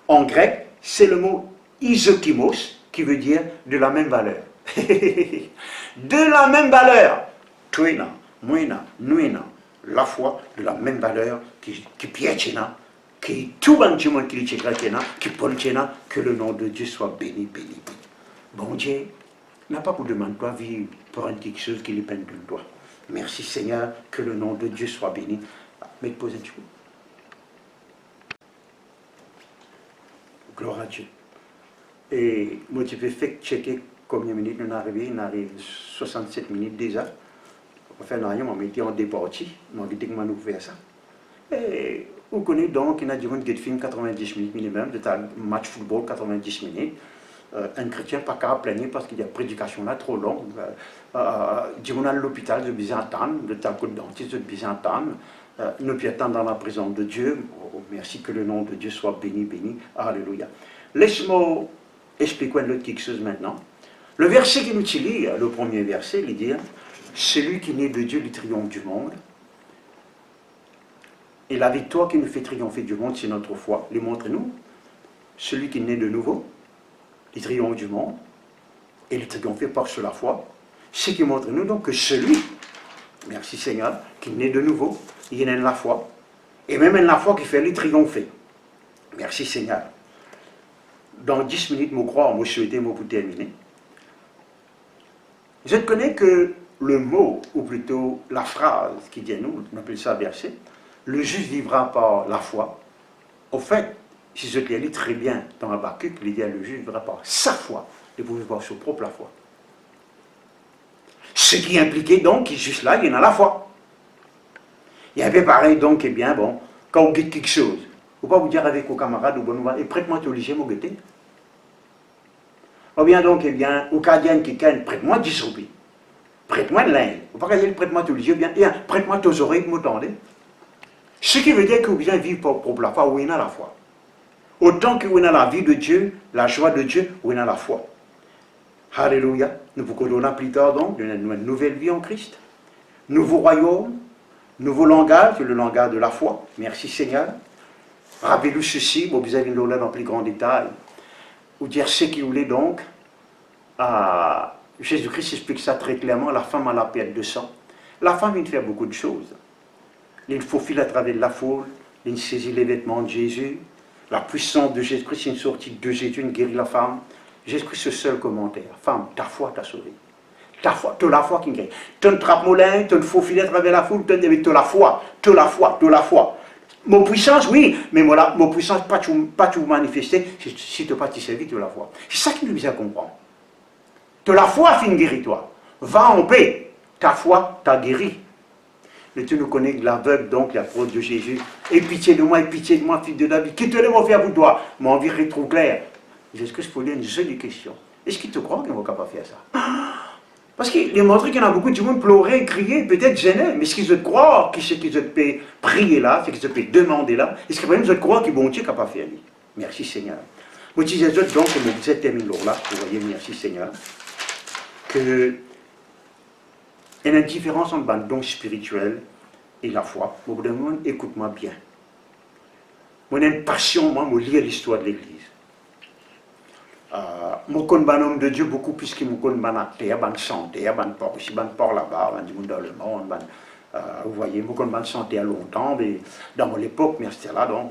en grec, c'est le mot isokimos, qui veut dire de la même valeur. De la même valeur. Tuena, muena, nuena, la foi, de la même valeur qui piétina, qui tout le monde qui dit qui Paul que le nom de Dieu soit béni, béni, béni. Bon Dieu, n'a pas pour demander toi vivre pour une quelque chose qui lui peine de toi. Merci Seigneur, que le nom de Dieu soit béni. Mais posez un petit peu. Gloire à Dieu. Et moi, tu peux faire checker combien de minutes nous arrivons. On arrive 67 minutes déjà. On fait rien, on met en départi. On dit que nous faire ça. Et vous connaissez donc qu'il y a des films 90 minutes minimum, de match football 90 minutes. Un chrétien pas capable de plaigner parce qu'il y a une prédication là trop longue. On à l'hôpital de Byzantine, de tel que le dentiste de Byzantine. Nous attendons dans la présence de Dieu. Oh, merci que le nom de Dieu soit béni, béni. Alléluia. Laisse-moi expliquer quelque chose maintenant. Le verset qu'il utilise, le premier verset, il dit celui qui naît de Dieu, le triomphe du monde. Et la victoire qui nous fait triompher du monde, c'est notre foi. Les montre-nous. Celui qui naît de nouveau, le triomphe du monde, et le triompher par sur la foi. Ce qui montre-nous donc que celui, merci Seigneur, qui naît de nouveau, il naît de la foi. Et même la foi qui fait le triompher. Merci Seigneur. Dans 10 minutes, je crois, je souhaitais pour terminer. Je connais que le mot, ou plutôt la phrase qui dit à nous, on appelle ça verset, le juste vivra par la foi. Au fait, si je lis très bien dans Habakkuk, il dit le juste vivra par sa foi, et vous voir sa propre la foi. Ce qui impliquait donc, juste là, il y en a la foi. Il y avait pareil donc, eh bien, bon, quand vous guettez quelque chose, vous ne pouvez pas vous dire avec vos camarades, et prête-moi ton léger, mon guetter. Ou bien donc, eh bien, au Cadien qui gagne, prête-moi 10 roupies. Prête-moi de l'Inde. Vous ne pouvez pas dire prête-moi ton léger, bien, prête-moi tes oreilles, vous m'entendez. Ce qui veut dire que vous bien vivre pour la foi, oui, on a la foi. Autant que vous avez la vie de Dieu, la joie de Dieu, vous avez la foi. Alléluia. Nous vous connaissons plus tard donc une nouvelle vie en Christ. Nouveau royaume, nouveau langage, le langage de la foi. Merci Seigneur. Rappelez-vous ceci, vous allez nous le dans plus grand détail. Vous dire ce qu'il voulait donc. Jésus-Christ explique ça très clairement. La femme a la perte de sang. La femme, il fait beaucoup de choses. Il faufile à travers la foule, il saisit les vêtements de Jésus. La puissance de Jésus-Christ, une sortie de Jésus, une guérit la femme. Jésus-Christ, ce seul commentaire. Femme, ta foi t'a sauvée. Ta foi, tu as la foi qui guérit. Tu as un trappe-molin, tu as un faufile à travers la foule, tu as la foi, tu as la foi, tu as la foi. Mon puissance, oui, mais voilà, mon puissance, pas tout manifester, si tu n'as pas servi, tu as la foi. C'est ça qui nous vient à comprendre. Tu as la foi, fin guéris-toi. Va en paix. Ta foi t'a guéri. Mais tu nous connais l'aveugle, donc l'apôtre de Jésus. Et pitié de moi, fille de David. Qui te l'a faire pour toi? Mon vie est trop claire. Jésus-Christ pose une jolie question. Est-ce qu'il te croit qu'on ne va pas faire ça? Parce qu'il est montré qu'il y en a beaucoup de monde pleurer, crier, peut-être gêner. Mais est-ce qu'ils te croient qui c'est qu'ils te prier là, c'est qu'ils te demander là? Est-ce qu'ils te croient qu'ils bon Dieu n'a pas fait? Merci Seigneur. Moi, je disais donc, je me disais termine là, vous voyez, merci Seigneur, que il y a une différence entre le don spirituel et la foi. Au bout d'un moment, écoute-moi bien. Moi, j'ai une passion, moi, de lire l'histoire de l'Église. Moi, je connais un homme de Dieu beaucoup plus que je connais un terre, un santé, un port ici, un port là-bas, un monde dans le monde. Vous voyez, je connais un santé à longtemps, mais dans mon époque, mais c'était là, donc,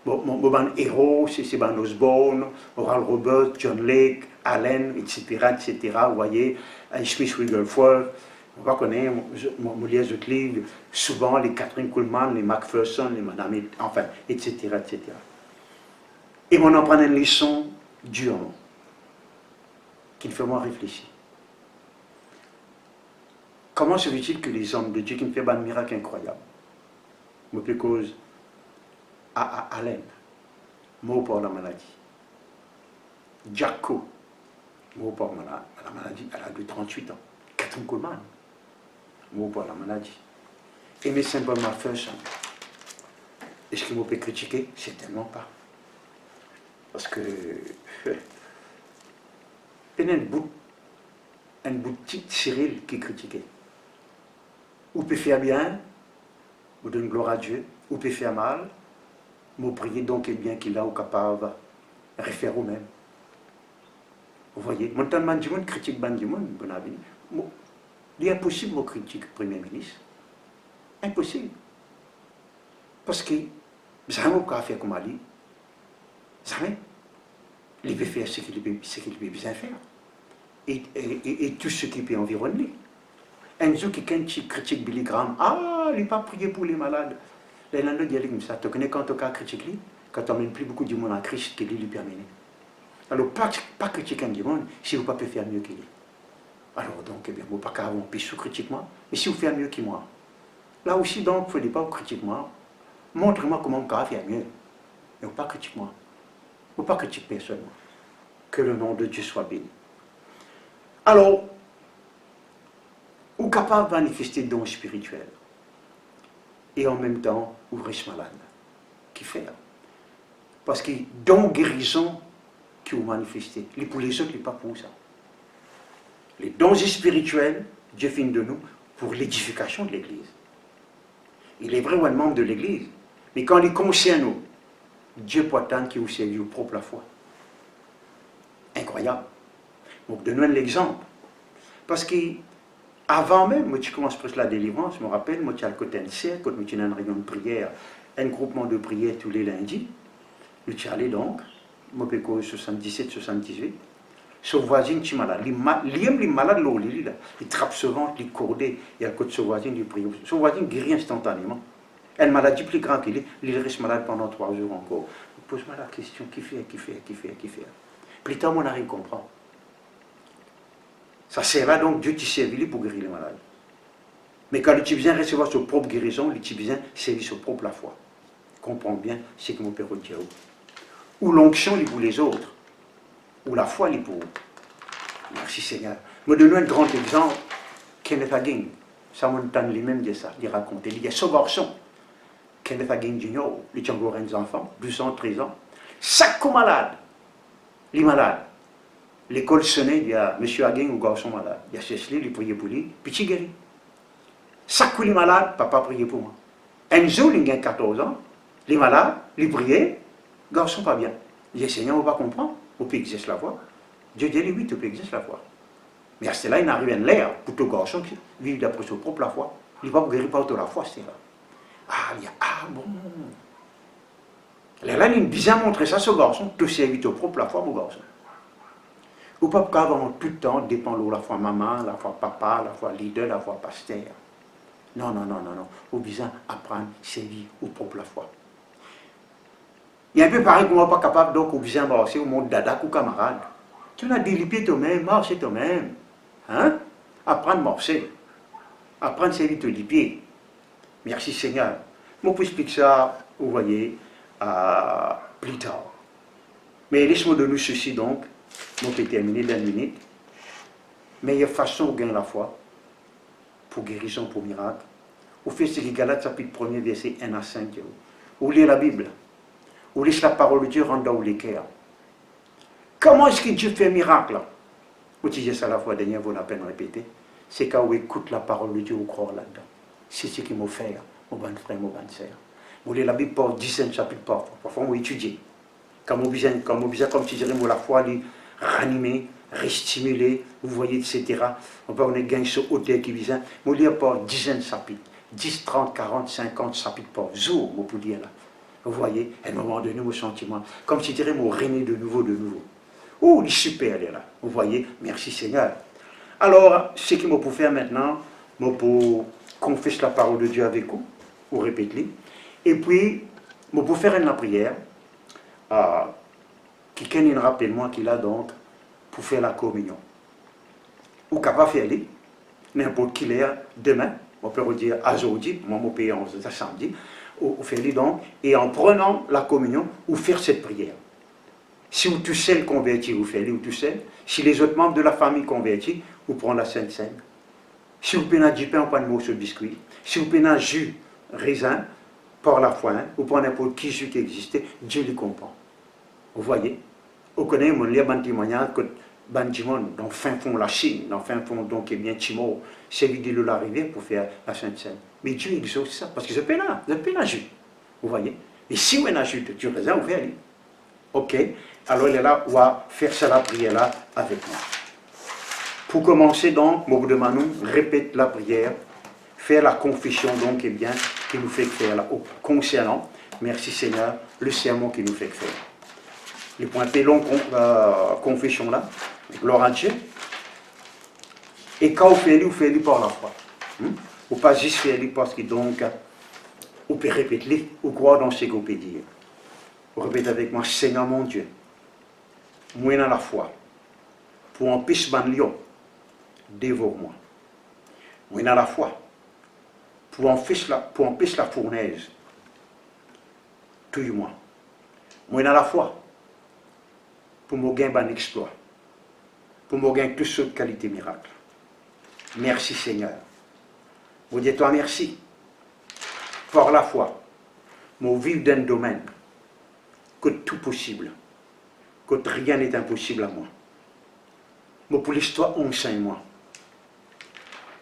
mon héros, c'est Ben Osborne, Oral Roberts, John Lake, Allen, etc., etc., vous voyez, Smith Wigglesworth, on va connaître, mon liaison de livres, souvent les Catherine Kuhlman, les Macpherson, les Madame, enfin, etc., etc. Et on en prend une leçon durement, qui me fait moi réfléchir. Comment se fait-il que les hommes de Dieu qui me font un miracle incroyable, me fait cause à Allen, mort pour la maladie. Jacko, mort pour la maladie, elle a de 38 ans. Catherine Kuhlman, mort pour la maladie. Et mes symboles Macpherson, est-ce qu'il m'a peut critiquer? Certainement pas. Parce que il y a un boutique Cyril qui critiquait. Ou peut faire bien, ou donne gloire à Dieu, ou peut faire mal, mais prier donc est bien qu'il a ou capable de référer au même. Vous voyez, mon temps de monde critique ban du monde, bon avis. Il est impossible de critiquer le Premier ministre. Impossible. Parce que, jamais on faire comme Ali. Jamais. Il peut faire ce qu'il peut bien faire. Et tout ce qui peut environner. Un jour, quelqu'un qui critique Billy Graham, il n'a pas prié pour les malades. Les gens disent comme ça. Tu connais quand on critique lui, quand on n'amène plus beaucoup de monde en Christ, que lui peut amener. Alors, pas critiquer du monde si vous ne pouvez pas faire mieux que lui. Alors, donc, eh bien, vous ne pouvez pas avoir un sous critique moi, mais si vous faites mieux que moi. Là aussi, donc, il ne faut pas critiquer moi. Montrez-moi comment vous pouvez faire mieux. Mais vous ne pas critiquer moi. Vous ne pas critiquer personne. Que le nom de Dieu soit béni. Alors, vous êtes capable de manifester des dons spirituels. Et en même temps, vous restez malade. Qui fait? Parce que dons guérison que vous manifestez, pour les autres, ce n'est pas pour ça. Les dons spirituels, Dieu fait de nous pour l'édification de l'Église. Il est vrai ou un membre de l'Église, mais quand il concerne nous, Dieu peut attendre qu'il vous serve au propre la foi. Incroyable. Donc, donnons l'exemple. Parce que, avant même, moi, je commence presque la délivrance, je me rappelle, moi, je suis à côté d'un cercle, quand nous avons une réunion de prière, un groupement de prière tous les lundis. Nous sommes allés donc, moi, je suis 77-78. Son voisin est malade. Il est malade, il trappe souvent, il cordé, il y a le côté de son voisin, il prie. Son voisin guérit instantanément. Une maladie plus grande qu'il est, il reste malade pendant 3 jours encore. Pose-moi la question, qui fait? Plus tard, on arrive à comprendre. Ça sert là donc Dieu t'y servit pour guérir les malades. Mais quand tu viens recevoir sa propre guérison, tu viens servir sa propre la foi. Comprends bien ce que mon Père dit. Ou l'onction est pour les autres, ou la foi est pour vous. Merci Seigneur. Je me donne un grand exemple, Kenneth Hagin. Ça m'a lui-même dit ça, il racontait. Il dit, ce garçon, Kenneth Hagin Jr., les Tchangorens enfants, 12 ans, 13 ans, chaque coup malade, les malades. L'école sonnait, il y a M. Hagin ou garçon malade. Il y a Cecily, il priait pour lui, puis il guérit. Chaque coup les malades, papa priait pour moi. Enzo, il a 14 ans, les malades, il priait, garçon pas bien. Il dit, Seigneur, on va comprendre, on peut exercer la foi. Dieu dit, oui, tu peux exercer la foi. Mais à ce là il n'arrive à l'air pour tout garçon qui vit d'après son propre la foi. Il ne va pas guérir par la foi, c'est là. Ah, il y a, ah bon. Là, il bien montrer ça, ce garçon, tout servit au propre la foi, mon garçon. Ou pas qu'avant tout le temps dépend de la foi maman, la foi papa, la foi leader, la foi pasteur. Non, non, non, non, non. Ou bien apprendre, servir au propre la foi. Il y a un peu pareil qu'on n'est pas capable, donc, ou bien marcher au monde dada ou camarade. Tu n'as délipié toi-même, marcher toi-même. Hein? Apprendre à marcher. Apprendre à servir les pieds. Merci Seigneur. Moi, je peux expliquer ça, vous voyez, plus tard. Mais laisse-moi donner ceci donc. On peut terminer dans une minute. Meilleure façon de gagner la foi, pour guérison, pour miracle. Vous faites ce qui Galates chapitre 1er, verset 1 à 5. Vous lisez la Bible. Vous laissez la parole de Dieu rentrer dans les cœurs. Comment est-ce que Dieu fait un miracle? Vous disiez ça la fois dernière, vous l'avez à peine répété. C'est quand vous écoutez la parole de Dieu, vous croyez là-dedans. C'est ce qui m'a fait, mon bon frère, mon bonne sœur. Vous lisez la Bible par 10 chapitres parfois vous étudiez. Quand vous besoin, comme tu dirais, la foi, ranimer, restimuler, vous voyez, etc. On va gagner ce hôtel qui vient. Vous lisez par 10 chapitres. 10, 30, 40, 50 chapitres par jour, vous pouvez dire là. Vous voyez, à un moment donné, vos sentiments, comme si tu dirais, vous régner de nouveau. Oh, il est super, là. Vous voyez, merci Seigneur. Alors, ce qu'il m'a pour faire maintenant, moi pour confesser la parole de Dieu avec vous, ou répéter, et puis, moi pour faire une prière, qui quelqu'un rappelle moi qu'il a donc pour faire la communion. Ou capable de faire n'importe qui l'heure demain, on peut dire aujourd'hui, moi je paye en samedi, ou faire donc, et en prenant la communion, ou faire cette prière. Si vous tous seul convertis, vous faites ou tout seul. Si les autres membres de la famille convertis, vous prenez la Sainte Seine. Si vous prenez du pain, vous prenez un morceau de biscuit. Si vous prenez un jus raisin, par la foi, vous prenez n'importe qui jus qui existait, Dieu le comprend. Vous voyez? Vous connaissez mon lien de témoignage que Bandimon, dans le fin fond de la Chine, dans le fin fond donc eh bien Timor, c'est lui de l'arrivée pour faire la Sainte Seine. Mais Dieu exauce ça, parce que je paye un jus. Vous voyez? Et si vous avez un jus de Dieu raisin, vous faites. Ok? Alors il est là, on va faire ça la prière là avec moi. Pour commencer donc, mon demande, répète la prière, faire la confession donc, eh bien, qui nous fait faire là, concernant, merci Seigneur, le serment qui nous fait faire. Les points long confession là, gloire à Dieu. Et quand vous faites par la foi. Ou pas juste faire parce que donc, vous pouvez répéter, ou croire dans ce que vous pouvez dire. Vous répétez avec moi, Seigneur mon Dieu, moi dans la foi, pour empêcher mon lion, dévore-moi. Moi dans la foi, pour empêcher la fournaise, tue-moi. Moi dans la foi, pour me gagner un exploit, pour me gagner toutes sortes de qualités miracles. Merci Seigneur. Vous dites toi merci. Par la foi, moi vivre dans un domaine que tout possible, que rien n'est impossible à moi. Mais pour l'histoire, enseigne-moi.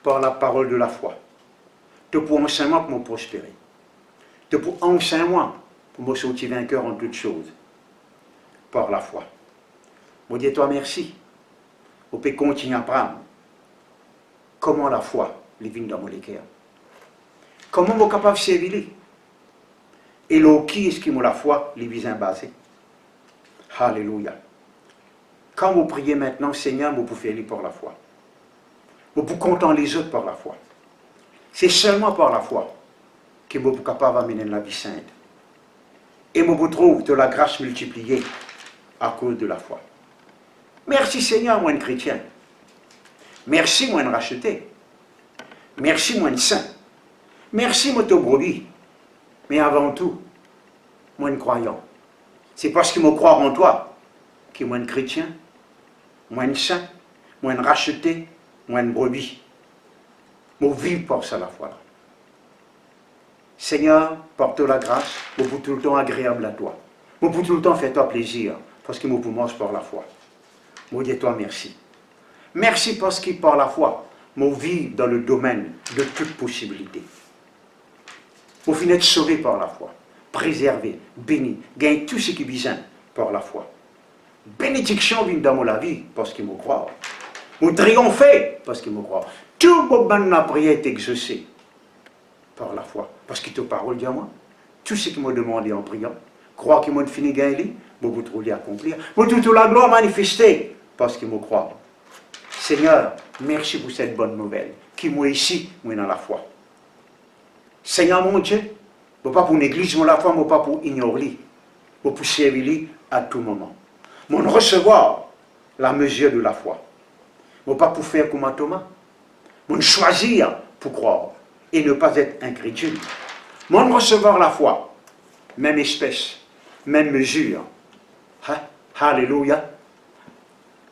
Par la parole de la foi. Tu pour enseigner-moi pour me prospérer. Tu pour enseigner-moi pour me sortir vainqueur en toutes choses. Par la foi. Moi, dis-toi merci. On peut continuer à apprendre comment la foi les vient dans mon cœur. Comment on est capable de servir. Et là, qui est-ce qui m'a la foi, les visins basés? Alléluia. Quand vous priez maintenant, Seigneur, vous pouvez faire par la foi. Vous pouvez contenter les autres par la foi. C'est seulement par la foi que vous êtes capable d'amener la vie sainte. Et vous trouve de la grâce multipliée à cause de la foi. Merci Seigneur, moi un chrétien. Merci moi un racheté. Merci moi un saint. Merci moi ton brebis. Mais avant tout, moi un croyant. C'est parce que je crois en toi que moi un chrétien, moi un saint, moi un racheté, moi un brebis. Je vis pour ça la foi. Seigneur, porte la grâce, moi pour tout le temps agréable à toi. Moi pour tout le temps fais-toi plaisir, parce que moi pour moi par la foi. Moi dis-toi merci. Merci parce que par la foi, moi vis dans le domaine de toute possibilité. Moi finis être sauvé par la foi, préservé, béni, gagne tout ce qui est besoin par la foi. Bénédiction vient dans ma vie parce qu'il me croit. Moi triompher parce qu'il me croit. Tout mon ban la prière est exaucé par la foi. Parce que ta parole dit à moi. Tout ce qu'il m'a demandé en priant, croire qu'il m'a fini gagner, je vais trouver accomplir. Je toute la gloire manifester parce qu'il me croit. Seigneur, merci pour cette bonne nouvelle. Qui moi ici, moi dans la foi. Seigneur mon Dieu, je ne pas pour négliger la foi, je ne pas pour ignorer. Je pour servir à tout moment. Je recevoir la mesure de la foi. Je ne pas pour faire comme Thomas. Je choisir pour croire et ne pas être incrédule. Je recevoir la foi, même espèce, même mesure. Alléluia.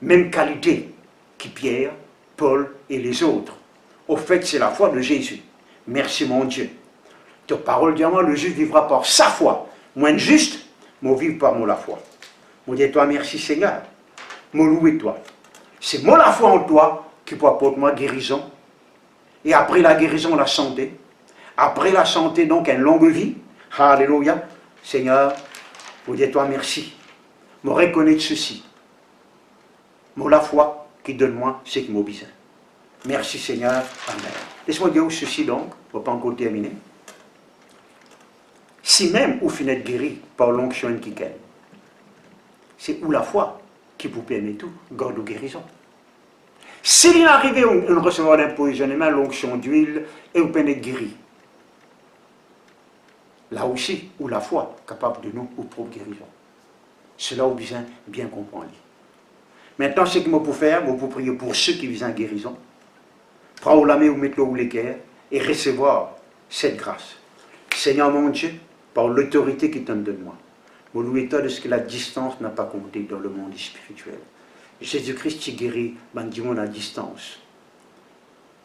Même qualité que Pierre, Paul et les autres. Au fait, c'est la foi de Jésus. Merci mon Dieu. Ta parole dit à moi, le juste vivra par sa foi. Moins juste, moi vivre par moi la foi. Moi dis toi merci Seigneur. Moi louer toi. C'est moi la foi en toi qui peut apporter moi guérison. Et après la guérison, la santé. Après la santé, donc, une longue vie. Alléluia. Seigneur, vous dites toi merci. Je reconnais ceci. Moi la foi qui donne moi ce qui m'a besoin. Merci Seigneur. Amen. Laisse-moi dire ceci donc, pour ne pas encore terminer. Si même vous finissez guéri par l'onction qui est, c'est où la foi qui vous permet tout, garde ou guérison. S'il est arrivé à recevoir un empoisonnement, l'onction d'huile, et vous pouvez être guéri. Là aussi, où la foi capable de nous, ou propre guérison. Cela vous besoin bien comprendre. Maintenant, ce que je peux faire, je peux prier pour ceux qui visent en guérison. Prends la main ou mettre-le où l'équerre et recevoir cette grâce. Seigneur mon Dieu, par l'autorité qui t'en donne moi, je loue toi de ce que la distance n'a pas compté dans le monde spirituel. Jésus-Christ qui guérit, ben à distance.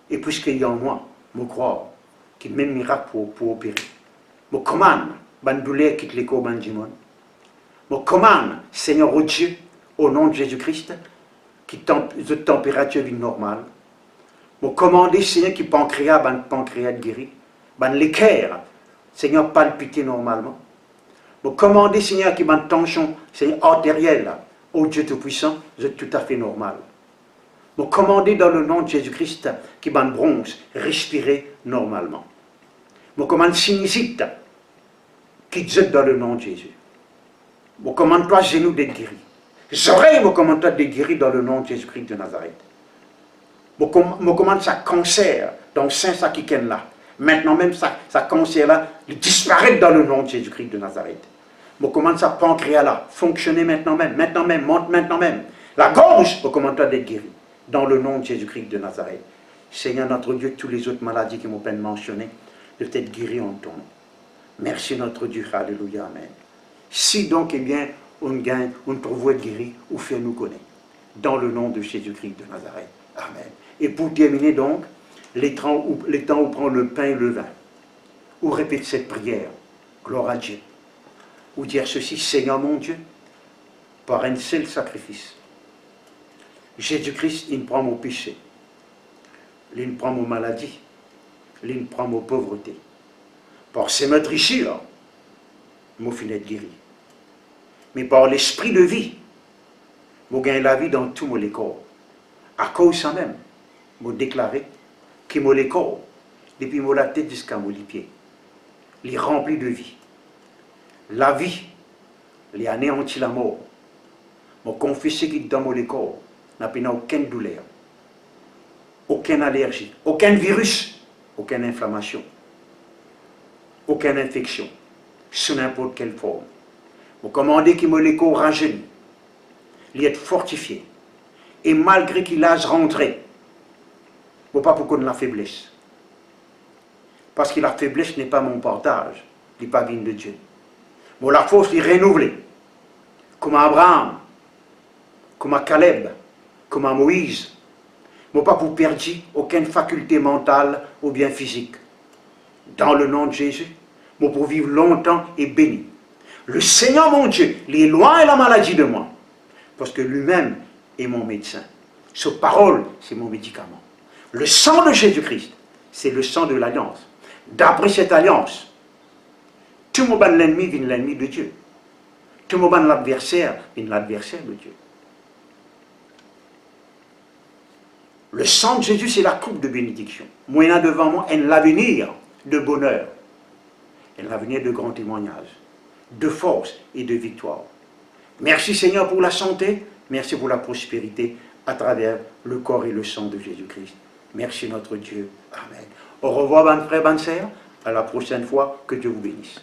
Et puisqu'il y a en moi, je crois qu'il même miracle pour opérer. Je commande, ben douleur quitte les corps, ben je commande, Seigneur au Dieu, au nom de Jésus-Christ, qui de température vie normale. Je commande, Seigneur, qui pancréas guéri, ben l'équerre, Seigneur, palpiter normalement. Je commande, Seigneur, qui ben tension, Seigneur, artérielle, ô Dieu Tout-Puissant, vous êtes tout à fait normal. Je commande dans le nom de Jésus-Christ, qui ben bronze, respirer normalement. Je commande sinusite, qui dit dans le nom de Jésus. Je commande toi, genoux d'être guéri. Les oreilles, je commande toi d'être guéri dans le nom de Jésus-Christ de Nazareth. Je commande ça cancer, donc saint ça qui est là. Maintenant même, ça cancer-là, il disparaît dans le nom de Jésus-Christ de Nazareth. Je commande ça pancréas-là, fonctionner maintenant même, monte maintenant même. La gorge, je commande toi d'être guéri, dans le nom de Jésus-Christ de Nazareth. Seigneur notre Dieu, toutes les autres maladies qui m'ont peine mentionnées, de t'être guéri en ton nom. Merci notre Dieu, alléluia, amen. Si donc, eh bien, on gagne, on trouve être guéri, ou fait nous connaître, dans le nom de Jésus-Christ de Nazareth, amen. Et pour terminer donc, les temps où on prend le pain et le vin, ou répète cette prière, gloire à Dieu, ou dire ceci, Seigneur mon Dieu, par un seul sacrifice, Jésus-Christ, il prend mon péché, il prend mon maladie, il prend mon pauvreté. Par ces meurtrissures, je finis d'être guéri. Mais par l'esprit de vie, je gagne la vie dans tous mes corps. À cause de ça même, je déclare que mon corps, depuis la tête jusqu'à mes pieds, il est rempli de vie. La vie, il est anéanti la mort. Je confesse que dans mon corps, n'a pas aucune douleur, aucune allergie, aucun virus, aucune inflammation, aucune infection, sous n'importe quelle forme. Vous commandez qu'il me les corps rajeunit, il est fortifié. Et malgré qu'il a rentré, vous pas pour qu'on la faiblesse. Parce que la faiblesse n'est pas mon partage, n'est pas vigne de Dieu. Mais la force est renouvelée. Comme à Abraham, comme à Caleb, comme à Moïse. Mais pas pour perdre aucune faculté mentale ou bien physique. Dans le nom de Jésus, mais pour vivre longtemps et béni. Le Seigneur mon Dieu, l'éloigne la maladie de moi, parce que lui-même est mon médecin. Sa parole, c'est mon médicament. Le sang de Jésus-Christ, c'est le sang de l'alliance. D'après cette alliance, tout le monde l'ennemi vient l'ennemi de Dieu. Tout le monde l'adversaire vient l'adversaire de Dieu. Le sang de Jésus, c'est la coupe de bénédiction. Moi, il y a devant moi un avenir de bonheur, un avenir de grands témoignages, de force et de victoire. Merci Seigneur pour la santé, merci pour la prospérité à travers le corps et le sang de Jésus-Christ. Merci notre Dieu. Amen. Au revoir, bonne frère, bonne sœur. À la prochaine fois, que Dieu vous bénisse.